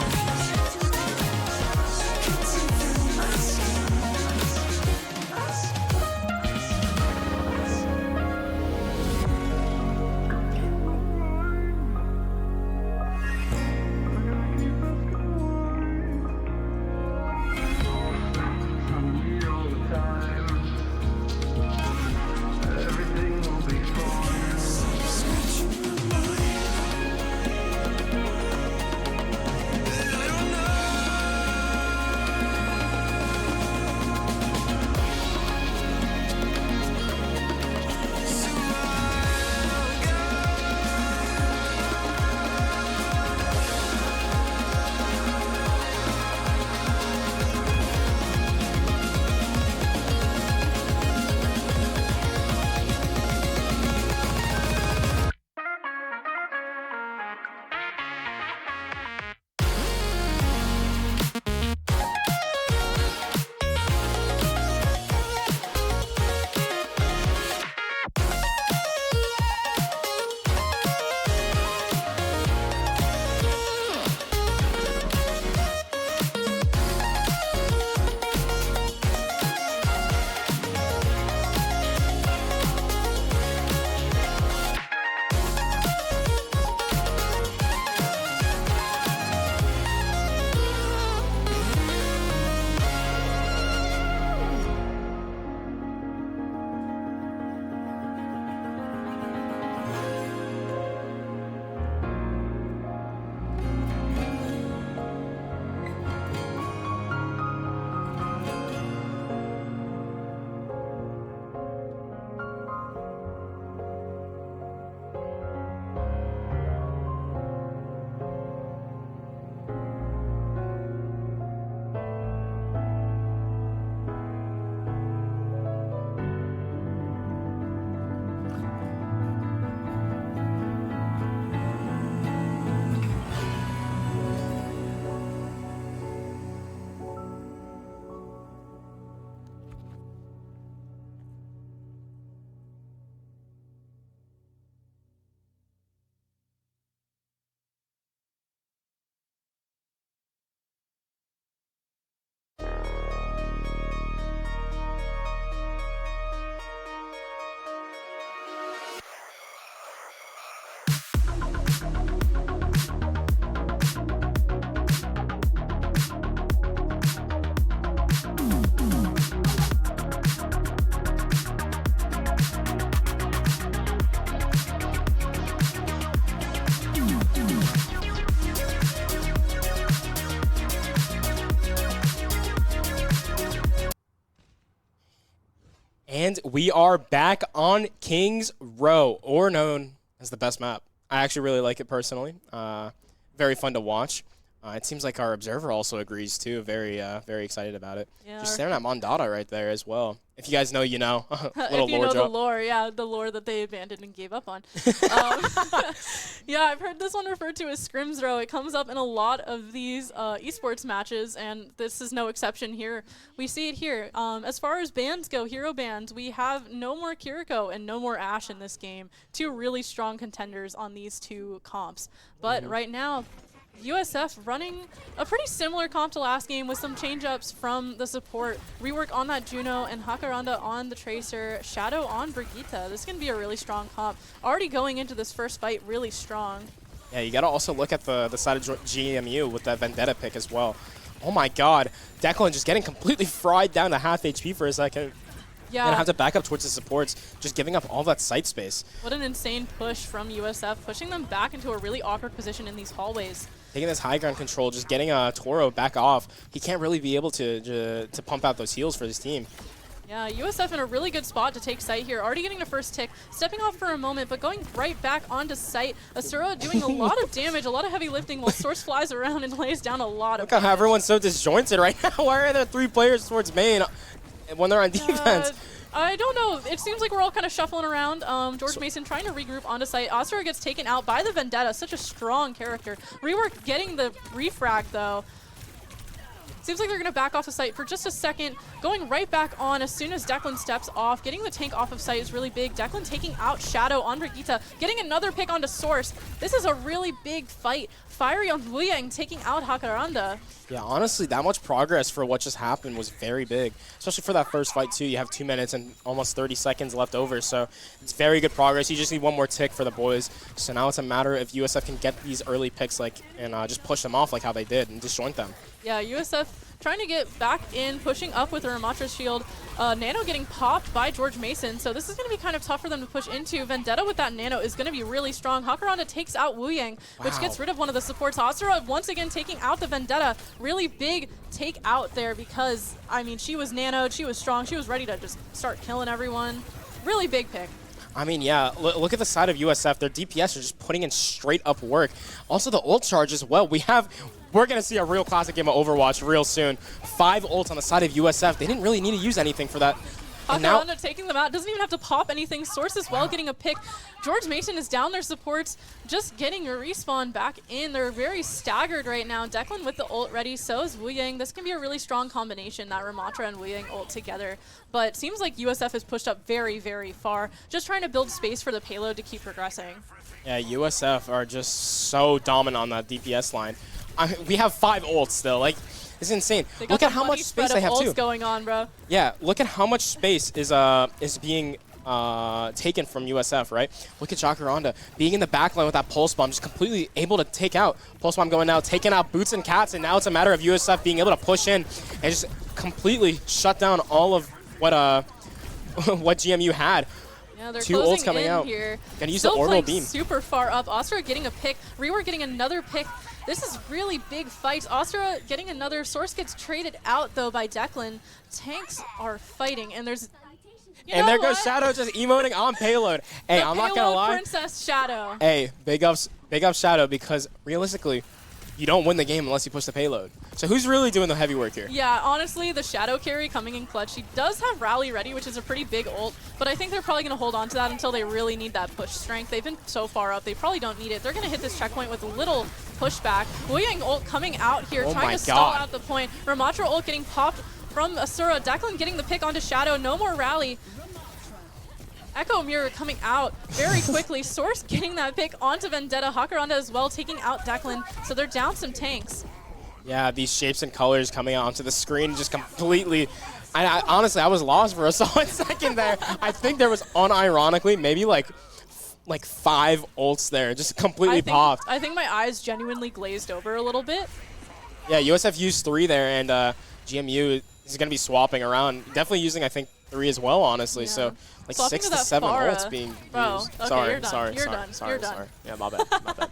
And we are back on Kings Row, or known as the best map. I actually really like it personally. Very fun to watch. It seems like our observer also agrees too. Very excited about it. Yeah, Just staring at Mondada right there as well. If you guys know, you know. Little if you lore know drop. the lore, yeah, the lore that they abandoned and gave up on. Yeah, I've heard this one referred to as Scrims Row. It comes up in a lot of these esports matches, and this is no exception here. We see it here. As far as bans go, hero bans, we have no more Kiriko and no more Ashe in this game. Two really strong contenders on these two comps. But right now, USF running a pretty similar comp to last game with some change-ups from the support. Rework on that Juno and Hakaranda on the Tracer, Shadow on Brigitte. This is going to be a really strong comp. Already going into this first fight really strong. Yeah, you got to also look at the side of GMU with that Vendetta pick as well. Oh my god, Declan just getting completely fried down to half HP for a second. Yeah. Gonna have to back up towards the supports, just giving up all that site space. What an insane push from USF, pushing them back into a really awkward position in these hallways. Taking this high ground control, just getting Toro back off. He can't really be able to pump out those heals for his team. Yeah, USF in a really good spot to take site here. Already getting the first tick, stepping off for a moment, but going right back onto site. Asura doing a lot of damage, a lot of heavy lifting, while Source flies around and lays down a lot of Look how everyone's so disjointed right now. Why are there 3 players towards main when they're on defense? I don't know. It seems like we're all kind of shuffling around. George Mason trying to regroup onto site. Asura gets taken out by the Vendetta. Such a strong character. Rework getting the refrag, though. Seems like they're going to back off the site for just a second. Going right back on as soon as Declan steps off. Getting the tank off of site is really big. Declan taking out Shadow on Brigitte. Getting another pick onto Source. This is a really big fight. Fiery on Wuyang taking out Hakaranda. Yeah, honestly, that much progress for what just happened was very big. Especially for that first fight, too. You have 2 minutes and almost 30 seconds left over, so it's very good progress. You just need one more tick for the boys. So now it's a matter if USF can get these early picks and just push them off like how they did and disjoint them. Yeah, USF trying to get back in, pushing up with a Ramatra's shield. Nano getting popped by George Mason, so this is going to be kind of tough for them to push into. Vendetta with that Nano is going to be really strong. Hakaranda takes out Wuyang, which gets rid of one of the supports. Asura once again taking out the Vendetta. Really big take out there because, I mean, she was nanoed, she was strong, she was ready to just start killing everyone. Really big pick. I mean, yeah, look at the side of USF. Their DPS are just putting in straight up work. Also, the ult charge as well. We're going to see a real classic game of Overwatch real soon. 5 ults on the side of USF. They didn't really need to use anything for that. Hakaranda taking them out. Doesn't even have to pop anything. Source as well getting a pick. George Mason is down their supports, just getting a respawn back in. They're very staggered right now. Declan with the ult ready. So is Wuyang. This can be a really strong combination, that Ramatra and Wuyang ult together. But seems like USF has pushed up very, very far. Just trying to build space for the payload to keep progressing. Yeah, USF are just so dominant on that DPS line. We have 5 ults still. Like, it's insane. Look at how much space they have too. Going on, bro. Yeah, look at how much space is being taken from USF, right? Look at Jacaranda being in the backline with that pulse bomb, just completely able to take out. Pulse bomb going now, taking out Boots and Cats, and now it's a matter of USF being able to push in and just completely shut down all of what what GMU had. Yeah, they're 2 closing ults coming in out. Here. Gonna use Still the orbital playing beam. Super far up. Asura getting a pick. Rework getting another pick. This is really big fights. Asura getting another. Source gets traded out though by Declan. Tanks are fighting, and there's. And there goes Shadow just emoting on payload. Hey, The I'm not gonna lie. Princess Shadow. Hey, big ups Shadow, because realistically, you don't win the game unless you push the payload. So who's really doing the heavy work here? Yeah, honestly, the Shadow carry coming in clutch. She does have Rally ready, which is a pretty big ult, but I think they're probably going to hold on to that until they really need that push strength. They've been so far up, they probably don't need it. They're going to hit this checkpoint with a little pushback. Wuyang ult coming out here, trying to stall out the point. Ramatra ult getting popped from Asura. Declan getting the pick onto Shadow. No more Rally. Echo Mirror coming out very quickly. Source getting that pick onto Vendetta. Hakaranda as well, taking out Declan. So they're down some tanks. Yeah, these shapes and colors coming out onto the screen just completely. Honestly, I was lost for a solid second there. I think there was unironically maybe like 5 ults there, just completely popped. I think my eyes genuinely glazed over a little bit. Yeah, USF used 3 there, and GMU is going to be swapping around. Definitely using, I think, 3 as well, honestly. Yeah. So like Swapping 6 to to 7 Farah. ults being Bro, used. okay, Sorry, you're done. sorry, You're sorry, done. sorry, You're sorry. done. Yeah, my bad, my bad.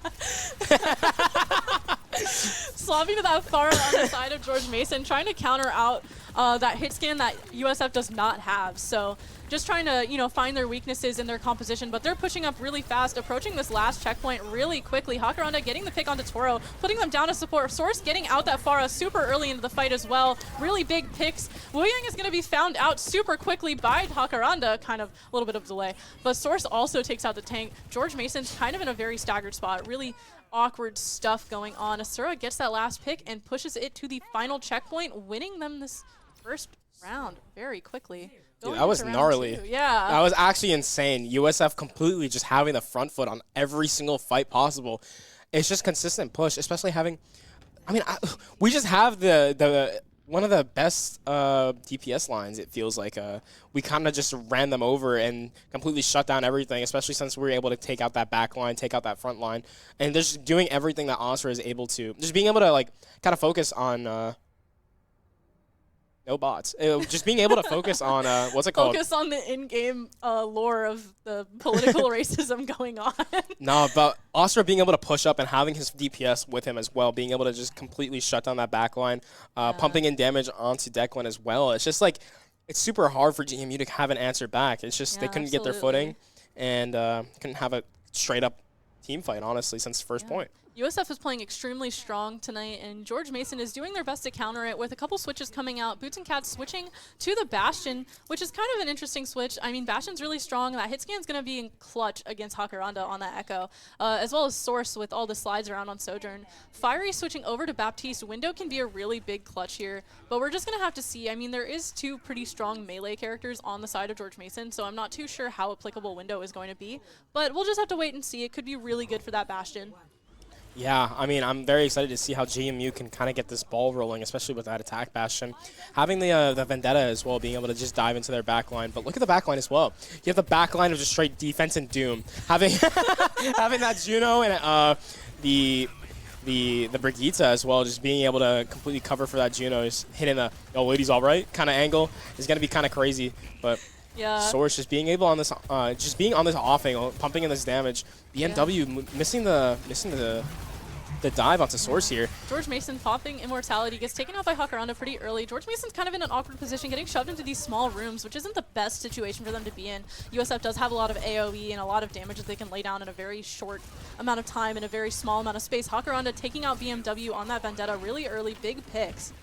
Swapping to that far on the side of George Mason, trying to counter out that hit scan that USF does not have. So just trying to, you know, find their weaknesses in their composition, but they're pushing up really fast, approaching this last checkpoint really quickly. Hakaranda getting the pick onto Toro, putting them down to support. Source getting out that Pharah super early into the fight as well. Really big picks. Wu Yang is going to be found out super quickly by Hakaranda, kind of a little bit of delay, but Source also takes out the tank. George Mason's kind of in a very staggered spot. Really awkward stuff going on. Asura gets that last pick and pushes it to the final checkpoint, winning them this first round very quickly. Dude, that was gnarly. Yeah. That was actually insane. USF completely just having the front foot on every single fight possible. It's just consistent push, especially having, I mean, we just have the one of the best DPS lines, it feels like. We kind of just ran them over and completely shut down everything, especially since we were able to take out that back line, take out that front line. And just doing everything that Asura is able to. Just being able to, like, kind of focus on... no bots. Just being able to focus on, what's it called? Focus on the in-game lore of the political racism going on. No, but Asura being able to push up and having his DPS with him as well, being able to just completely shut down that backline, pumping in damage onto Declan as well. It's just like, it's super hard for GMU to have an answer back. It's just they couldn't get their footing and couldn't have a straight-up team fight, honestly, since the first point. USF is playing extremely strong tonight, and George Mason is doing their best to counter it with a couple switches coming out. Boots and Cats switching to the Bastion, which is kind of an interesting switch. I mean, Bastion's really strong. That hit scan's going to be in clutch against Hakaranda on that Echo, as well as Source with all the slides around on Sojourn. Fiery switching over to Baptiste. Window can be a really big clutch here, but we're just going to have to see. I mean, there is two pretty strong melee characters on the side of George Mason, so I'm not too sure how applicable Window is going to be, but we'll just have to wait and see. It could be really good for that Bastion. Yeah, I mean, I'm very excited to see how GMU can kind of get this ball rolling, especially with that attack Bastion. Having the Vendetta as well, being able to just dive into their backline. But look at the backline as well. You have the backline of just straight defense and doom. Having having that Juno and the Brigitte as well, just being able to completely cover for that Juno, just hitting the "oh, lady's all right" kind of angle is going to be kind of crazy. But yeah, Source just being able on this, just being on this off angle, pumping in this damage. BMW missing the dive onto Source here. George Mason popping Immortality, gets taken out by Hakaranda pretty early. George Mason's kind of in an awkward position, getting shoved into these small rooms, which isn't the best situation for them to be in. USF does have a lot of AoE and a lot of damage that they can lay down in a very short amount of time in a very small amount of space. Hakaranda taking out BMW on that Vendetta really early, big picks.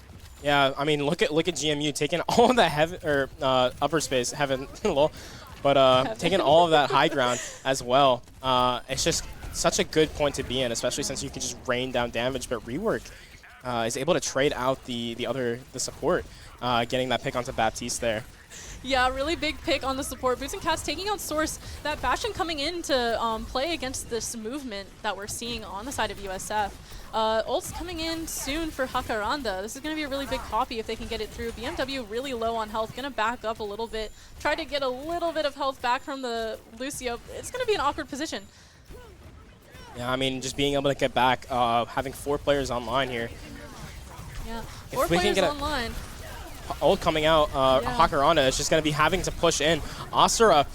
Yeah, I mean, look at GMU taking all of the heaven or upper space, heaven, lol, but taking all of that high ground as well. It's just such a good point to be in, especially since you can just rain down damage. But Rework is able to trade out the support, getting that pick onto Baptiste there. Yeah, really big pick on the support. Boots and Cats taking out Source. That Bastion coming in to play against this movement that we're seeing on the side of USF. Ult's coming in soon for Hakaranda. This is going to be a really big copy if they can get it through. BMW really low on health, going to back up a little bit. Try to get a little bit of health back from the Lucio. It's going to be an awkward position. Yeah, I mean, just being able to get back, having 4 players online here. Yeah, 4 players online. Ult coming out, Hakaranda is just going to be having to push in. Asura,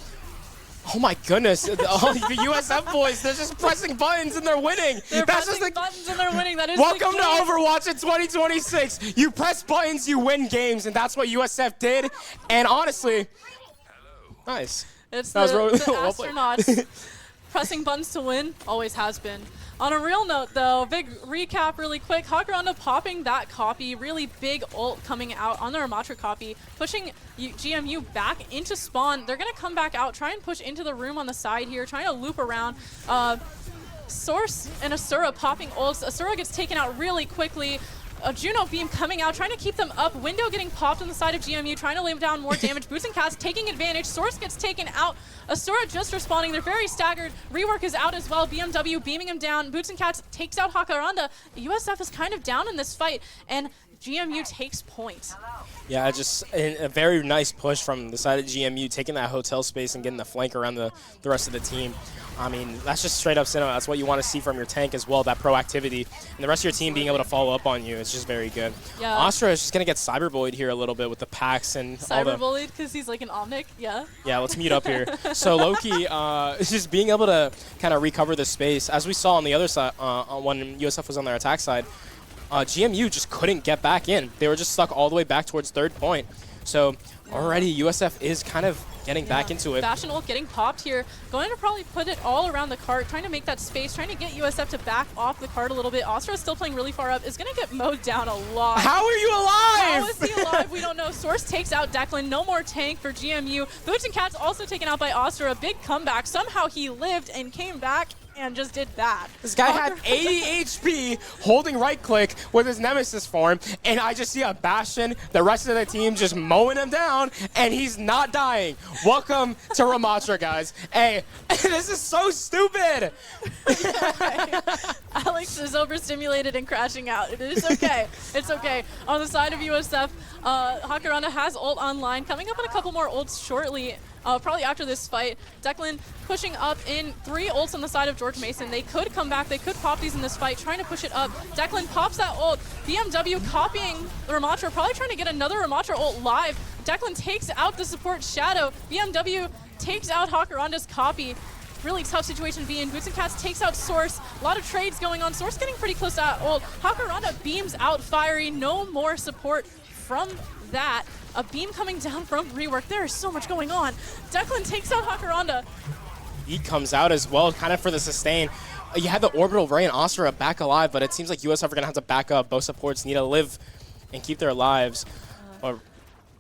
oh my goodness, the USF boys, they're just pressing buttons and they're winning. They're pressing buttons and they're winning. That is welcome to Overwatch in 2026. You press buttons, you win games, and that's what USF did. And honestly, nice. It's the astronauts. Pressing buttons to win, always has been. On a real note, though, big recap really quick. Hakaranda popping that copy, really big ult coming out on the Ramatra copy, pushing GMU back into spawn. They're going to come back out, try and push into the room on the side here, trying to loop around. Source and Asura popping ults. Asura gets taken out really quickly. A Juno beam coming out, trying to keep them up. Window getting popped on the side of GMU, trying to lay down more damage. Boots and Cats taking advantage. Source gets taken out. Asura just respawning. They're very staggered. Rework is out as well. BMW beaming him down. Boots and Cats takes out Hakaranda. USF is kind of down in this fight. And GMU takes point. Yeah, just a very nice push from the side of GMU, taking that hotel space and getting the flank around the rest of the team. I mean, that's just straight up cinema. That's what you want to see from your tank as well, that proactivity. And the rest of your team being able to follow up on you is just very good. Yeah. Astra is just going to get cyberbullied here a little bit with the packs and all the... Cyberbullied because he's like an Omnic, yeah. Yeah, let's mute up here. So Loki is just being able to kind of recover the space. As we saw on the other side, when USF was on their attack side, GMU just couldn't get back in. They were just stuck all the way back towards third point. So already USF is kind of getting back into it. Fashion ult getting popped here. Going to probably put it all around the cart, trying to make that space, trying to get USF to back off the cart a little bit. Astra is still playing really far up. Is going to get mowed down a lot. How are you alive? How is he alive? We don't know. Source takes out Declan. No more tank for GMU. Boots and Cats also taken out by Astra. A big comeback. Somehow he lived and came back and just did that. This guy had 80 HP holding right click with his Nemesis form, and I just see a Bastion, the rest of the team just mowing him down, and he's not dying. Welcome to Ramatra, guys. Hey, this is so stupid. Alex is overstimulated and crashing out. It is okay. It's okay. On the side of USF, Hakarana has ult online, coming up on a couple more ults shortly. Probably after this fight. Declan pushing up in 3 ults on the side of George Mason. They could come back. They could pop these in this fight, trying to push it up. Declan pops that ult. BMW copying the Ramatra, probably trying to get another Ramatra ult live. Declan takes out the support Shadow. BMW takes out Hakaranda's copy. Really tough situation being. Boots and Cats takes out Source. A lot of trades going on. Source getting pretty close to that ult. Hakaranda beams out Fiery. No more support from that. A beam coming down from Rework. There is so much going on. Declan takes out Hakaranda. He comes out as well, kind of for the sustain. You had the Orbital Ray and Astra back alive, but it seems like USF are going to have to back up. Both supports need to live and keep their lives.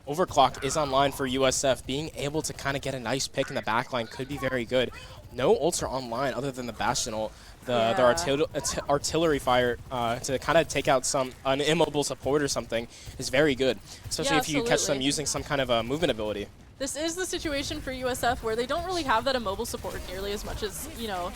Overclock is online for USF. Being able to kind of get a nice pick in the backline could be very good. No ults are online other than the Bastion ult. The artillery fire to kind of take out an immobile support or something is very good, especially if you catch them using some kind of movement ability. This is the situation for USF where they don't really have that immobile support nearly as much as, you know,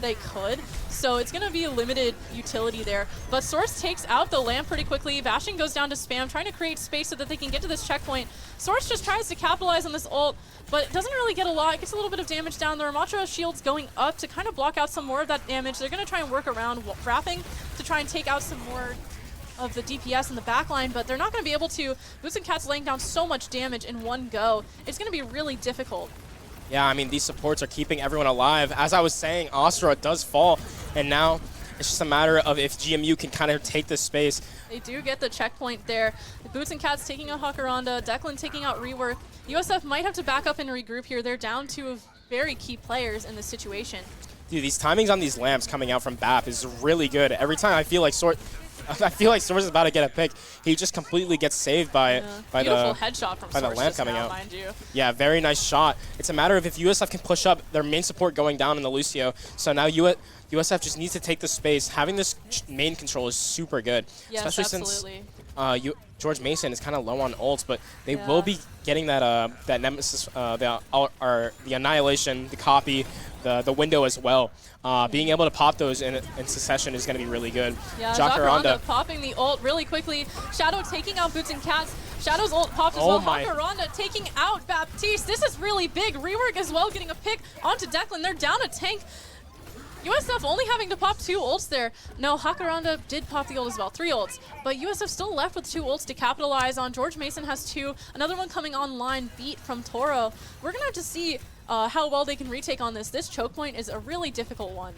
they could. So it's going to be a limited utility there. But Source takes out the lamp pretty quickly. Vashing goes down to spam, trying to create space so that they can get to this checkpoint. Source just tries to capitalize on this ult, but doesn't really get a lot. It gets a little bit of damage down. The Ramatra shield's going up to kind of block out some more of that damage. They're going to try and work around wrapping to try and take out some more of the DPS in the backline, but they're not going to be able to. Boots and Cats laying down so much damage in one go. It's going to be really difficult. Yeah, I mean, these supports are keeping everyone alive. As I was saying, Astra does fall, and now it's just a matter of if GMU can kind of take this space. They do get the checkpoint there. The Boots and Cats taking out Hakaranda, Declan taking out Rework. USF might have to back up and regroup here. They're down 2 very key players in this situation. Dude, these timings on these lamps coming out from BAP is really good. Every time I feel like Source is about to get a pick, he just completely gets saved by Beautiful headshot from the lamp coming now, out. Mind you. Yeah, very nice shot. It's a matter of if USF can push up their main support going down in the Lucio. So now USF just needs to take the space. Having this main control is super good, yes, especially absolutely. since George Mason is kind of low on ults, but they will be getting that that Nemesis, the Annihilation, the copy, the window as well. Being able to pop those in succession is going to be really good. Yeah, Jacaranda popping the ult really quickly. Shadow taking out Boots and Cats. Shadow's ult popped as well. Jacaranda taking out Baptiste. This is really big. Rework as well getting a pick onto Declan. They're down a tank. USF only having to pop 2 ults there. No, Hakaranda did pop the ult as well, 3 ults. But USF still left with 2 ults to capitalize on. George Mason has 2. Another one coming online, beat from Toro. We're going to have to see how well they can retake on this. This choke point is a really difficult one.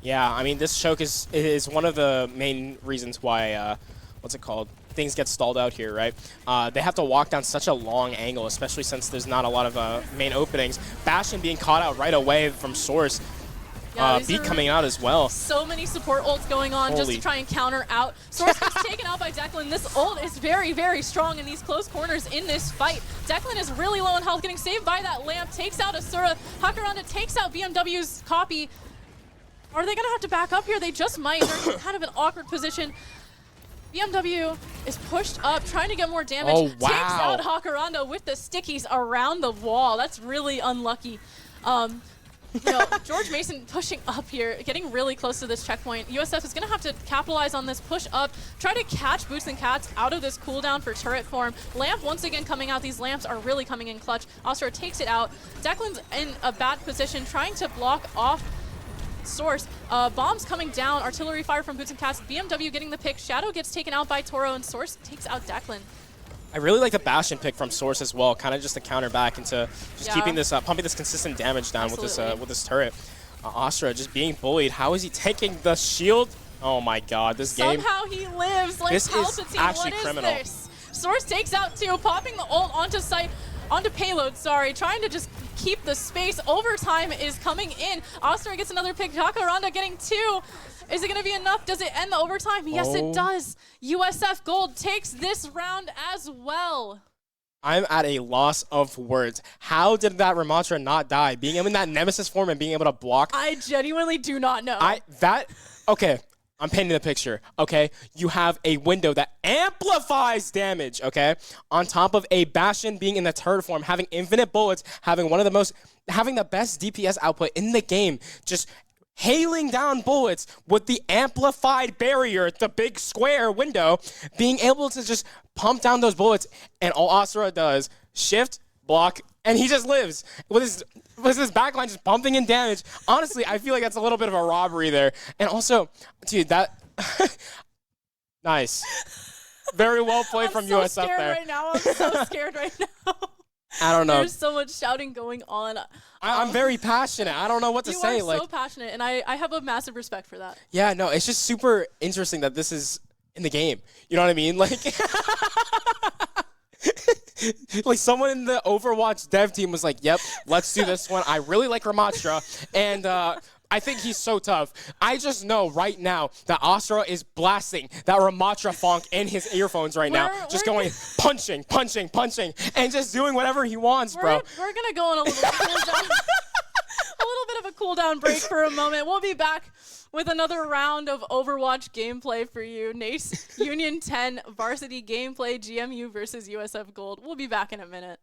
Yeah, I mean, this choke is one of the main reasons why, things get stalled out here, right? They have to walk down such a long angle, especially since there's not a lot of main openings. Bastion being caught out right away from Source. Yeah, Beat coming out as well. So many support ults going on just to try and counter out. Source gets taken out by Declan. This ult is very, very strong in these close corners in this fight. Declan is really low on health, getting saved by that lamp, takes out Asura. Hakaranda takes out BMW's copy. Are they going to have to back up here? They just might. They're in kind of an awkward position. BMW is pushed up, trying to get more damage. Oh, wow. Takes out Hakaranda with the stickies around the wall. That's really unlucky. You know, George Mason pushing up here, getting really close to this checkpoint. USF is going to have to capitalize on this push up, try to catch Boots and Cats out of this cooldown for turret form. Lamp once again coming out. These lamps are really coming in clutch. Astra takes it out. Declan's in a bad position, trying to block off Source. Bombs coming down, artillery fire from Boots and Cats. BMW getting the pick. Shadow gets taken out by Toro, and Source takes out Declan. I really like the Bastion pick from Source as well, kind of just to counter back into just keeping this, pumping this consistent damage down with this turret. Astra just being bullied. How is he taking the shield? Oh my God, this game. Somehow he lives like This is Palpatine. actually What is criminal. this? Source takes out 2, popping the ult onto payload, trying to just keep the space. Overtime is coming in. Astra gets another pick. Jacaranda getting 2. Is it going to be enough? Does it end the overtime? Yes, it does. USF Gold takes this round as well. I'm at a loss of words. How did that Ramatra not die? Being in that Nemesis form and being able to block. I genuinely do not know. Okay, I'm painting the picture, okay? You have a window that amplifies damage, okay? On top of a Bastion being in the turret form, having infinite bullets, having the best DPS output in the game, just hailing down bullets with the amplified barrier, the big square window, being able to just pump down those bullets, and all Asura does, shift, block, and he just lives with his backline just pumping in damage. Honestly, I feel like that's a little bit of a robbery there. And also, dude, that nice. Very well played from USF there. Right now. I'm so scared right now. I don't know. There's so much shouting going on. I'm very passionate. I don't know what to say. You are so passionate, and I have a massive respect for that. Yeah, no, it's just super interesting that this is in the game. You know what I mean? Like, like someone in the Overwatch dev team was like, yep, let's do this one. I really like Ramatra, and I think he's so tough. I just know right now that Astra is blasting that Ramatra funk in his earphones right now. Just going punching, and just doing whatever he wants, bro. We're going to go on a little cooldown. A little bit of a cooldown break for a moment. We'll be back with another round of Overwatch gameplay for you. NACE UN10 Varsity gameplay, GMU versus USF Gold. We'll be back in a minute.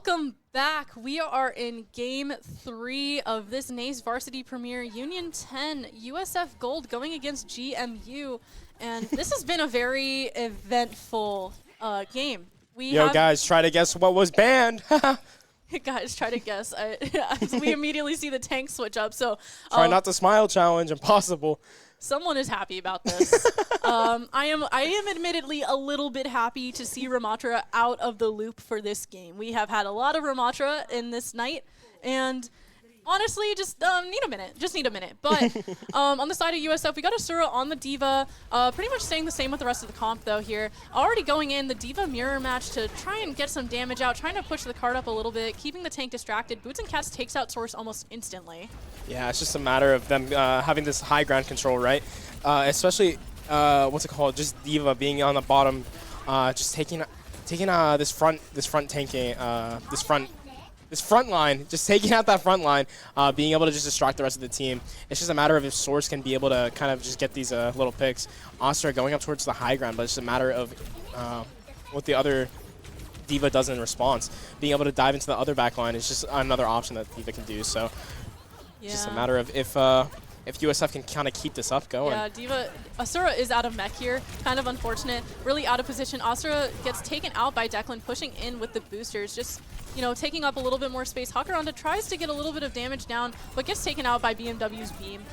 Welcome back. We are in game 3 of this NACE Varsity Premier Union 10 USF Gold going against GMU. And this has been a very eventful game. Yo, guys, try to guess what was banned. Guys, try to guess. We immediately see the tank switch up. So Try not to smile challenge, impossible. someone is happy about this. I am admittedly a little bit happy to see Ramatra out of the loop for this game. We have had a lot of Ramatra in this night, and honestly, just need a minute. Just need a minute. But on the side of USF, we got Asura on the Diva. Pretty much staying the same with the rest of the comp, though, here. Already going in, the Diva mirror match to try and get some damage out, trying to push the card up a little bit, keeping the tank distracted. Boots and Cats takes out Source almost instantly. Yeah, it's just a matter of them having this high ground control, right? Especially, what's it called? Just Diva being on the bottom, just taking this front tanking, this front line, just taking out that front line, being able to just distract the rest of the team. It's just a matter of if Source can be able to kind of just get these little picks. Astra going up towards the high ground, but it's just a matter of what the other Diva does in response. Being able to dive into the other back line is just another option that Diva can do. So it's just a matter of if USF can kind of keep this up going. Yeah, Diva, Asura is out of mech here. Kind of unfortunate. Really out of position. Asura gets taken out by Declan, pushing in with the boosters. Just, you know, taking up a little bit more space. Hakaranda tries to get a little bit of damage down, but gets taken out by BMW's beam.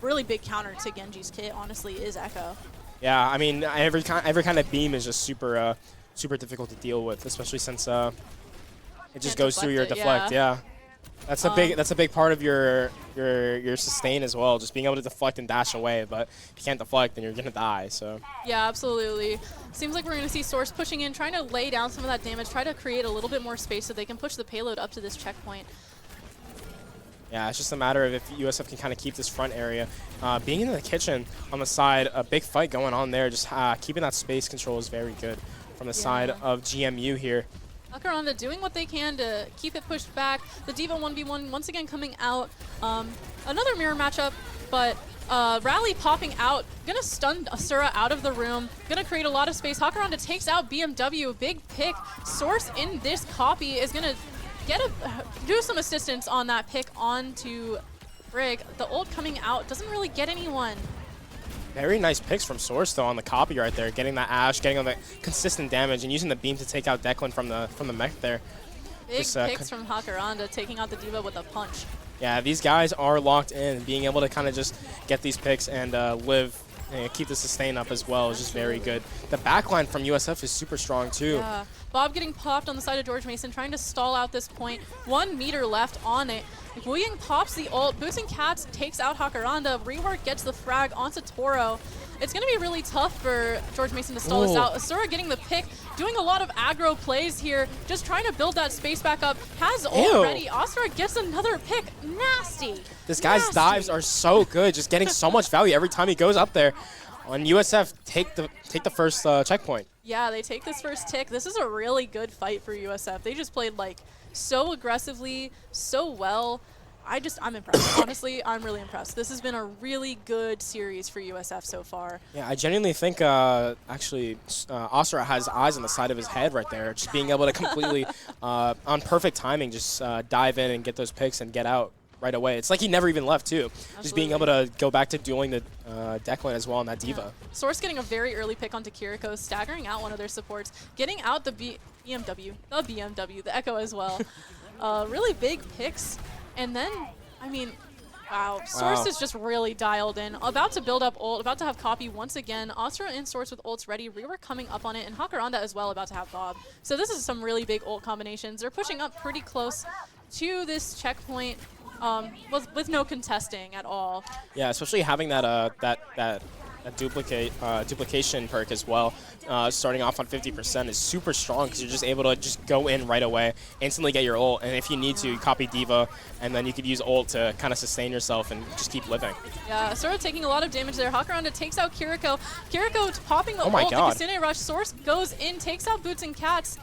Really big counter to Genji's kit, honestly, is Echo. Yeah, I mean, every kind of beam is just super difficult to deal with, especially since it just goes through your deflect. Yeah. That's a big part of your sustain as well, just being able to deflect and dash away. But if you can't deflect, then you're gonna die. So yeah, absolutely. Seems like we're gonna see Source pushing in, trying to lay down some of that damage, try to create a little bit more space so they can push the payload up to this checkpoint. yeah, it's just a matter of if USF can kind of keep this front area. Being in the kitchen on the side, a big fight going on there. Just keeping that space control is very good from the side of GMU here. Hakaranda doing what they can to keep it pushed back. The Diva 1v1 once again coming out. Another mirror matchup, but Rally popping out. Gonna stun Asura out of the room. Gonna create a lot of space. Hakaranda takes out BMW. Big pick. Source in this copy is gonna do some assistance on that pick onto Brig. The ult coming out doesn't really get anyone. Very nice picks from Source though on the copy right there, getting that Ash, getting all the consistent damage, and using the beam to take out Declan from the mech there. Big picks from Hakaranda, taking out the Diva with a punch. Yeah, these guys are locked in. Being able to kind of just get these picks and keep the sustain up as well is just very good. The backline from USF is super strong too. Yeah. Bob getting popped on the side of George Mason, trying to stall out this point. 1 meter left on it. Wu Ying pops the ult. Boots and Cats takes out Hakaranda. Rework gets the frag onto Toro. It's going to be really tough for George Mason to stall this out. Asura getting the pick, doing a lot of aggro plays here, just trying to build that space back up. Has ult ready. Asura gets another pick. Nasty. This guy's dives are so good, just getting so much value every time he goes up there. On USF, take the first checkpoint. Yeah, they take this first tick. This is a really good fight for USF. They just played like so aggressively, so well. I'm impressed. Honestly, I'm really impressed. This has been a really good series for USF so far. Yeah, I genuinely think actually Asura has eyes on the side of his head right there. Just being able to completely, on perfect timing, just dive in and get those picks and get out right away. It's like he never even left too. Absolutely. Just being able to go back to dueling the Declan as well on that Diva. Yeah. Source getting a very early pick onto Kiriko, staggering out one of their supports, getting out the BMW, the Echo as well. Really big picks. And then, I mean, wow. Source is just really dialed in. About to build up ult, about to have copy once again. Astra and Source with ults ready. Rework coming up on it, and Hakaranda as well about to have Bob. So this is some really big ult combinations. They're pushing up pretty close to this checkpoint with no contesting at all. Yeah, especially having that duplication perk as well. Starting off on 50% is super strong because you're just able to just go in right away, instantly get your ult, and if you need to, you copy Diva, and then you could use ult to kind of sustain yourself and just keep living. Yeah, Sora taking a lot of damage there. Hakaranda takes out Kiriko. Kiriko popping the ult, the Kasune Rush. Source goes in, takes out Boots and Cats.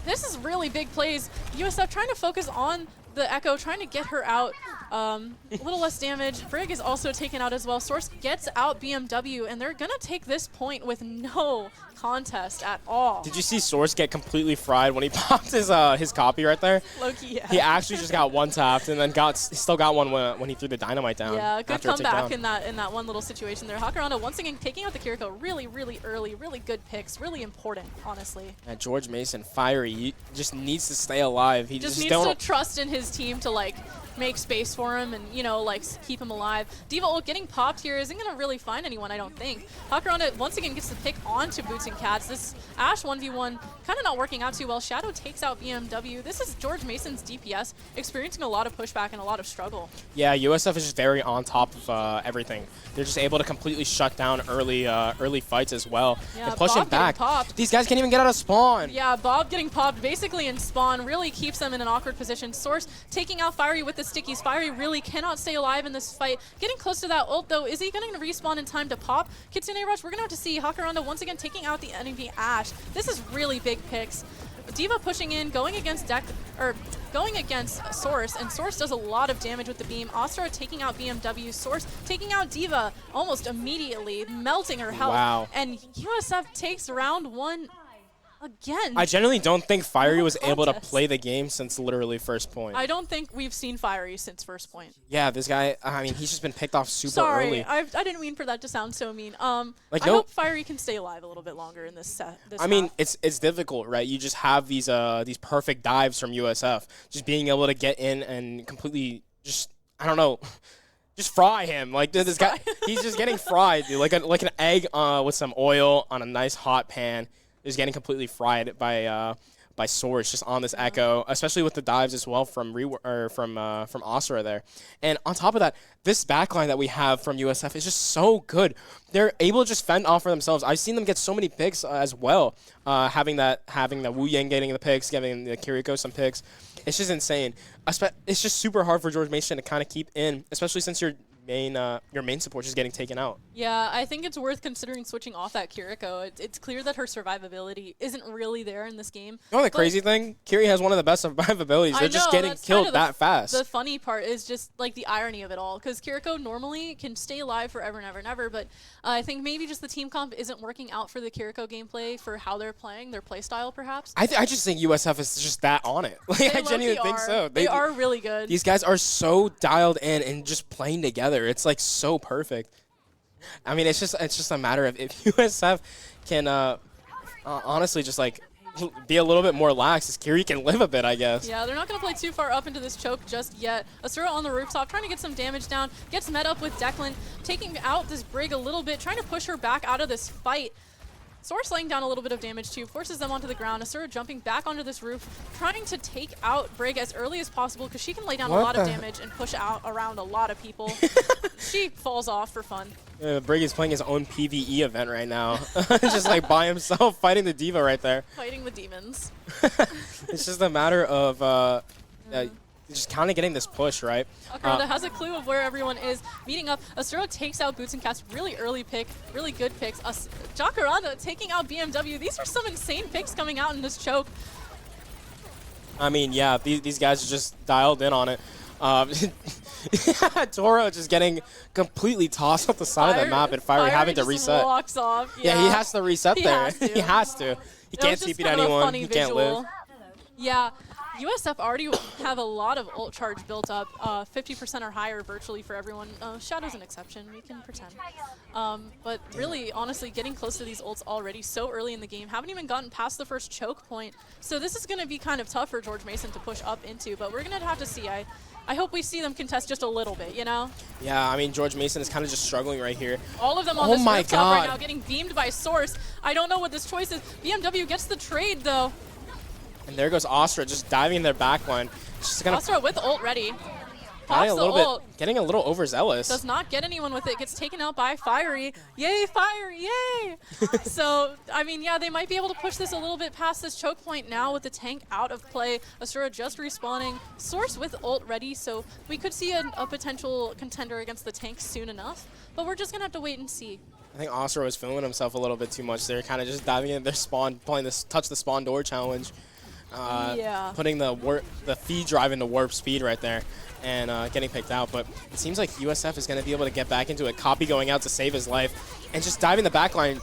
This is really big plays. USF trying to focus on the Echo, trying to get her out. A little less damage. Brig is also taken out as well. Source gets out BMW, and they're going to take this point with no contest at all. Did you see Source get completely fried when he popped his copy right there? Low-key, yeah. He actually just got one tapped and then still got one when he threw the dynamite down. Yeah, good after a comeback takedown. in that one little situation there. Hakaranda once again taking out the Kiriko really, really early, really good picks, really important, honestly. Yeah, George Mason, fiery. He just needs to stay alive. He Just just needs to don't. trust in his team to like make space for him and, you know, like keep him alive. Diva ult getting popped here isn't going to really find anyone, I don't think. Hakaranda once again gets the pick onto Boots and Cats. This Ashe 1v1 kind of not working out too well. Shadow takes out BMW. This is George Mason's DPS experiencing a lot of pushback and a lot of struggle. Yeah, USF is just very on top of everything. They're just able to completely shut down early fights as well. Yeah, and push Bob him back. getting popped. These guys can't even get out of spawn. Yeah, Bob getting popped basically in spawn really keeps them in an awkward position. Source taking out Fiery with the stickies. Fiery really cannot stay alive in this fight. Getting close to that ult though. Is he going to respawn in time to pop? Kitsune Rush, we're going to have to see. Hakaranda once again taking out the enemy Ashe. This is really big picks. Diva pushing in, going against Source, and Source does a lot of damage with the beam. Astra taking out BMW, Source taking out Diva almost immediately, melting her health. Wow. And USF takes round one again. I genuinely don't think Fiery No was able to contest. play the game since literally first point. I don't think we've seen Fiery since first point. Yeah, this guy, I mean, he's just been picked off super Sorry, early. I didn't mean for that to sound so mean. Like, I no- hope Fiery can stay alive a little bit longer in this set. I mean, it's difficult, right? You just have these perfect dives from USF, just being able to get in and completely just, I don't know, just fry him. Like this guy, he's just getting fried, dude. Like an egg with some oil on a nice hot pan. Is getting completely fried by Source just on this Echo, especially with the dives as well from Asura there. And on top of that, this backline that we have from USF is just so good. They're able to just fend off for themselves. I've seen them get so many picks as well. Having the Wu Yang getting the picks, giving the Kiriko some picks. It's just insane. It's just super hard for George Mason to kind of keep in, especially since your main support is getting taken out. Yeah, I think it's worth considering switching off that Kiriko. It's clear that her survivability isn't really there in this game. You know the But crazy thing? Kiri has one of the best survivabilities. I They're just know, getting that's kind killed of that fast. The funny part is just like the irony of it all, because Kiriko normally can stay alive forever and ever and ever, but I think maybe just the team comp isn't working out for the Kiriko gameplay for how they're playing, their play style perhaps. I just think USF is just that on it. Like, They I genuinely low-key think are. so. They are really good. These guys are so dialed in and just playing together. It's like so perfect. I mean, it's just a matter of if USF can honestly just like be a little bit more lax, as Kiri can live a bit, I guess. Yeah, they're not going to play too far up into this choke just yet. Asura on the rooftop, trying to get some damage down, gets met up with Declan, taking out this Brig a little bit, trying to push her back out of this fight. Source laying down a little bit of damage too, forces them onto the ground. Asura jumping back onto this roof, trying to take out Brig as early as possible because she can lay down a lot of damage and push out around a lot of people. She falls off for fun. Brig is playing his own PvE event right now. Just like by himself, fighting the diva right there. Fighting the demons. It's just a matter of just kind of getting this push, right? Hakaranda has a clue of where everyone is meeting up. Asura takes out Boots and Cats, really early pick, really good picks. Jacaranda taking out BMW. These are some insane picks coming out in this choke. I mean, yeah, these guys are just dialed in on it. Toro just getting completely tossed off the side of the map and Fiery having to just reset. Walks off. Yeah, he has to reset He there. has to. He has to. He It can't was just TP to kind of a anyone. funny He can't visual. live. Yeah, USF already have a lot of ult charge built up, 50% or higher virtually for everyone. Shadow's an exception, we can pretend. But really, honestly, getting close to these ults already so early in the game, haven't even gotten past the first choke point. So this is going to be kind of tough for George Mason to push up into, but we're going to have to see. I hope we see them contest just a little bit, you know? Yeah, I mean, George Mason is kind of just struggling right here. All of them on Oh this my rooftop right God. now, getting beamed by Source. I don't know what this choice is. BMW gets the trade, though. And there goes Astra just diving in their backline. She's gonna Astra with ult ready. getting Pops the ult. getting a little overzealous. Does not get anyone with it. Gets taken out by Fiery. Yay, Fiery, yay! So, I mean, yeah, they might be able to push this a little bit past this choke point now with the tank out of play. Asura just respawning. Source with ult ready, so we could see a potential contender against the tank soon enough. But we're just going to have to wait and see. I think Astra was feeling himself a little bit too much. They're kind of just diving in their spawn, playing this touch the spawn door challenge. Yeah. putting the feed drive into warp speed right there and getting picked out. But it seems like USF is going to be able to get back into it. Copy going out to save his life and just diving the backline.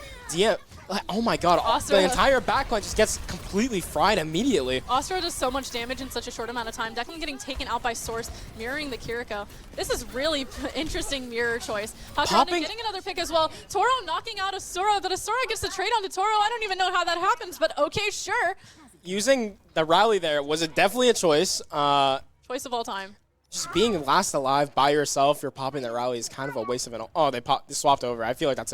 Oh my god, the entire backline just gets completely fried immediately. Ostra does so much damage in such a short amount of time. Declan getting taken out by Source, mirroring the Kiriko. This is really interesting mirror choice. Hakaranda getting another pick as well. Toro knocking out Asura, but Asura gets the trade onto Toro. I don't even know how that happens, but okay, sure. Using the rally there was definitely a choice. Choice of all time. Just being last alive by yourself, you're popping that rally is kind of a waste of an. Oh, they swapped over. I feel like that's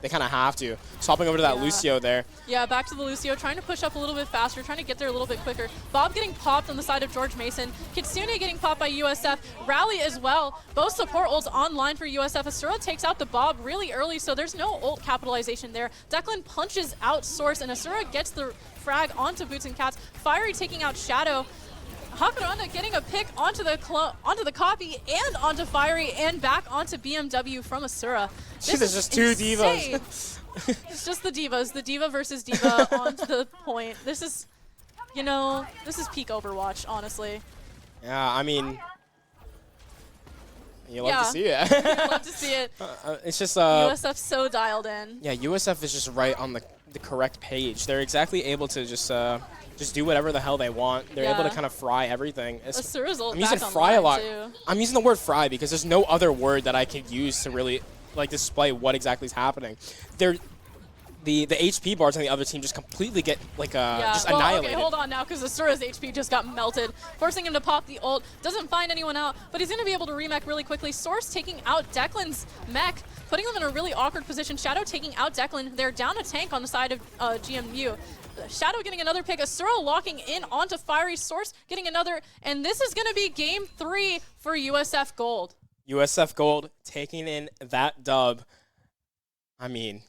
they kind of have to. Swapping over to that Lucio there. Yeah, back to the Lucio, trying to push up a little bit faster, trying to get there a little bit quicker. Bob getting popped on the side of George Mason. Kitsune getting popped by USF. Rally as well. Both support ults online for USF. Asura takes out the Bob really early, so there's no ult capitalization there. Declan punches out Source, and Asura gets the frag onto Boots and Cats. Fiery taking out Shadow. Hakaranda getting a pick onto the copy and onto Fiery and back onto BMW from Asura. There's just two divas. It's just the divas. The diva versus diva onto the point. This is, this is peak Overwatch, honestly. Yeah, I mean, you love to see it. You love to see it. It's just USF's so dialed in. Yeah, USF is just right on the correct page. They're exactly able to just do whatever the hell they want. They're able to kind of fry everything. I'm using fry a lot. Too. I'm using the word fry because there's no other word that I could use to really display what exactly is happening. The HP bars on the other team just completely get just annihilated. Okay, hold on now, because Asura's HP just got melted, forcing him to pop the ult. Doesn't find anyone out, but he's going to be able to remech really quickly. Source taking out Declan's mech, putting him in a really awkward position. Shadow taking out Declan. They're down a tank on the side of GMU. Shadow getting another pick. Asura locking in onto Fiery. Source getting another, and this is going to be game 3 for USF Gold. USF Gold taking in that dub. I mean,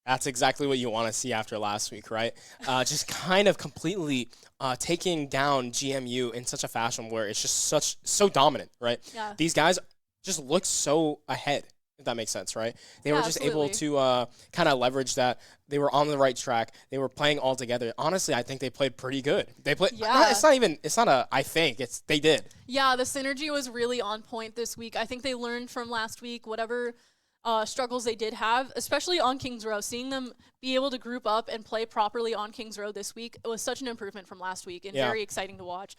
that's exactly what you want to see after last week, right? Just kind of completely taking down GMU in such a fashion where it's just so dominant, right? Yeah. These guys just look so ahead, if that makes sense, right? They were just able to kind of leverage that. They were on the right track. They were playing all together. Honestly, I think they played pretty good. They played. Yeah. They did. Yeah, the synergy was really on point this week. I think they learned from last week whatever struggles they did have, especially on Kings Row. Seeing them be able to group up and play properly on Kings Row this week, it was such an improvement from last week and very exciting to watch.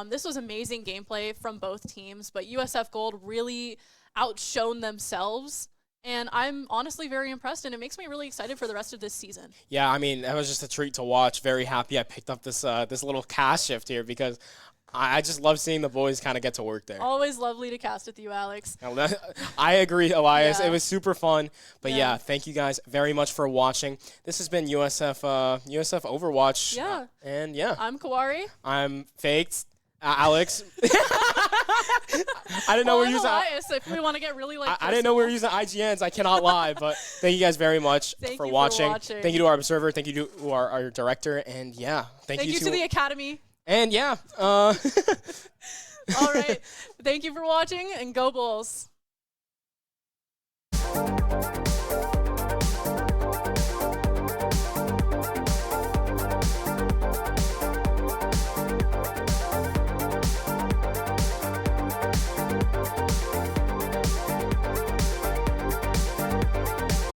This was amazing gameplay from both teams, but USF Gold really outshone themselves. And I'm honestly very impressed, and it makes me really excited for the rest of this season. Yeah, I mean, that was just a treat to watch. Very happy I picked up this this little cast shift here because I just love seeing the boys kind of get to work there. Always lovely to cast with you, Alex. I agree, Elias. Yeah. It was super fun. But yeah, thank you guys very much for watching. This has been USF Overwatch. Yeah. And yeah. I'm Kawari. I'm Faked. Alex. I didn't know we're using Elias, if we want to get really I didn't know we were using IGNs. I cannot lie, but thank you guys very much for watching. Thank you to our observer. Thank you to our director. And yeah, thank you to the Academy. And yeah. All right. Thank you for watching, and go Bulls.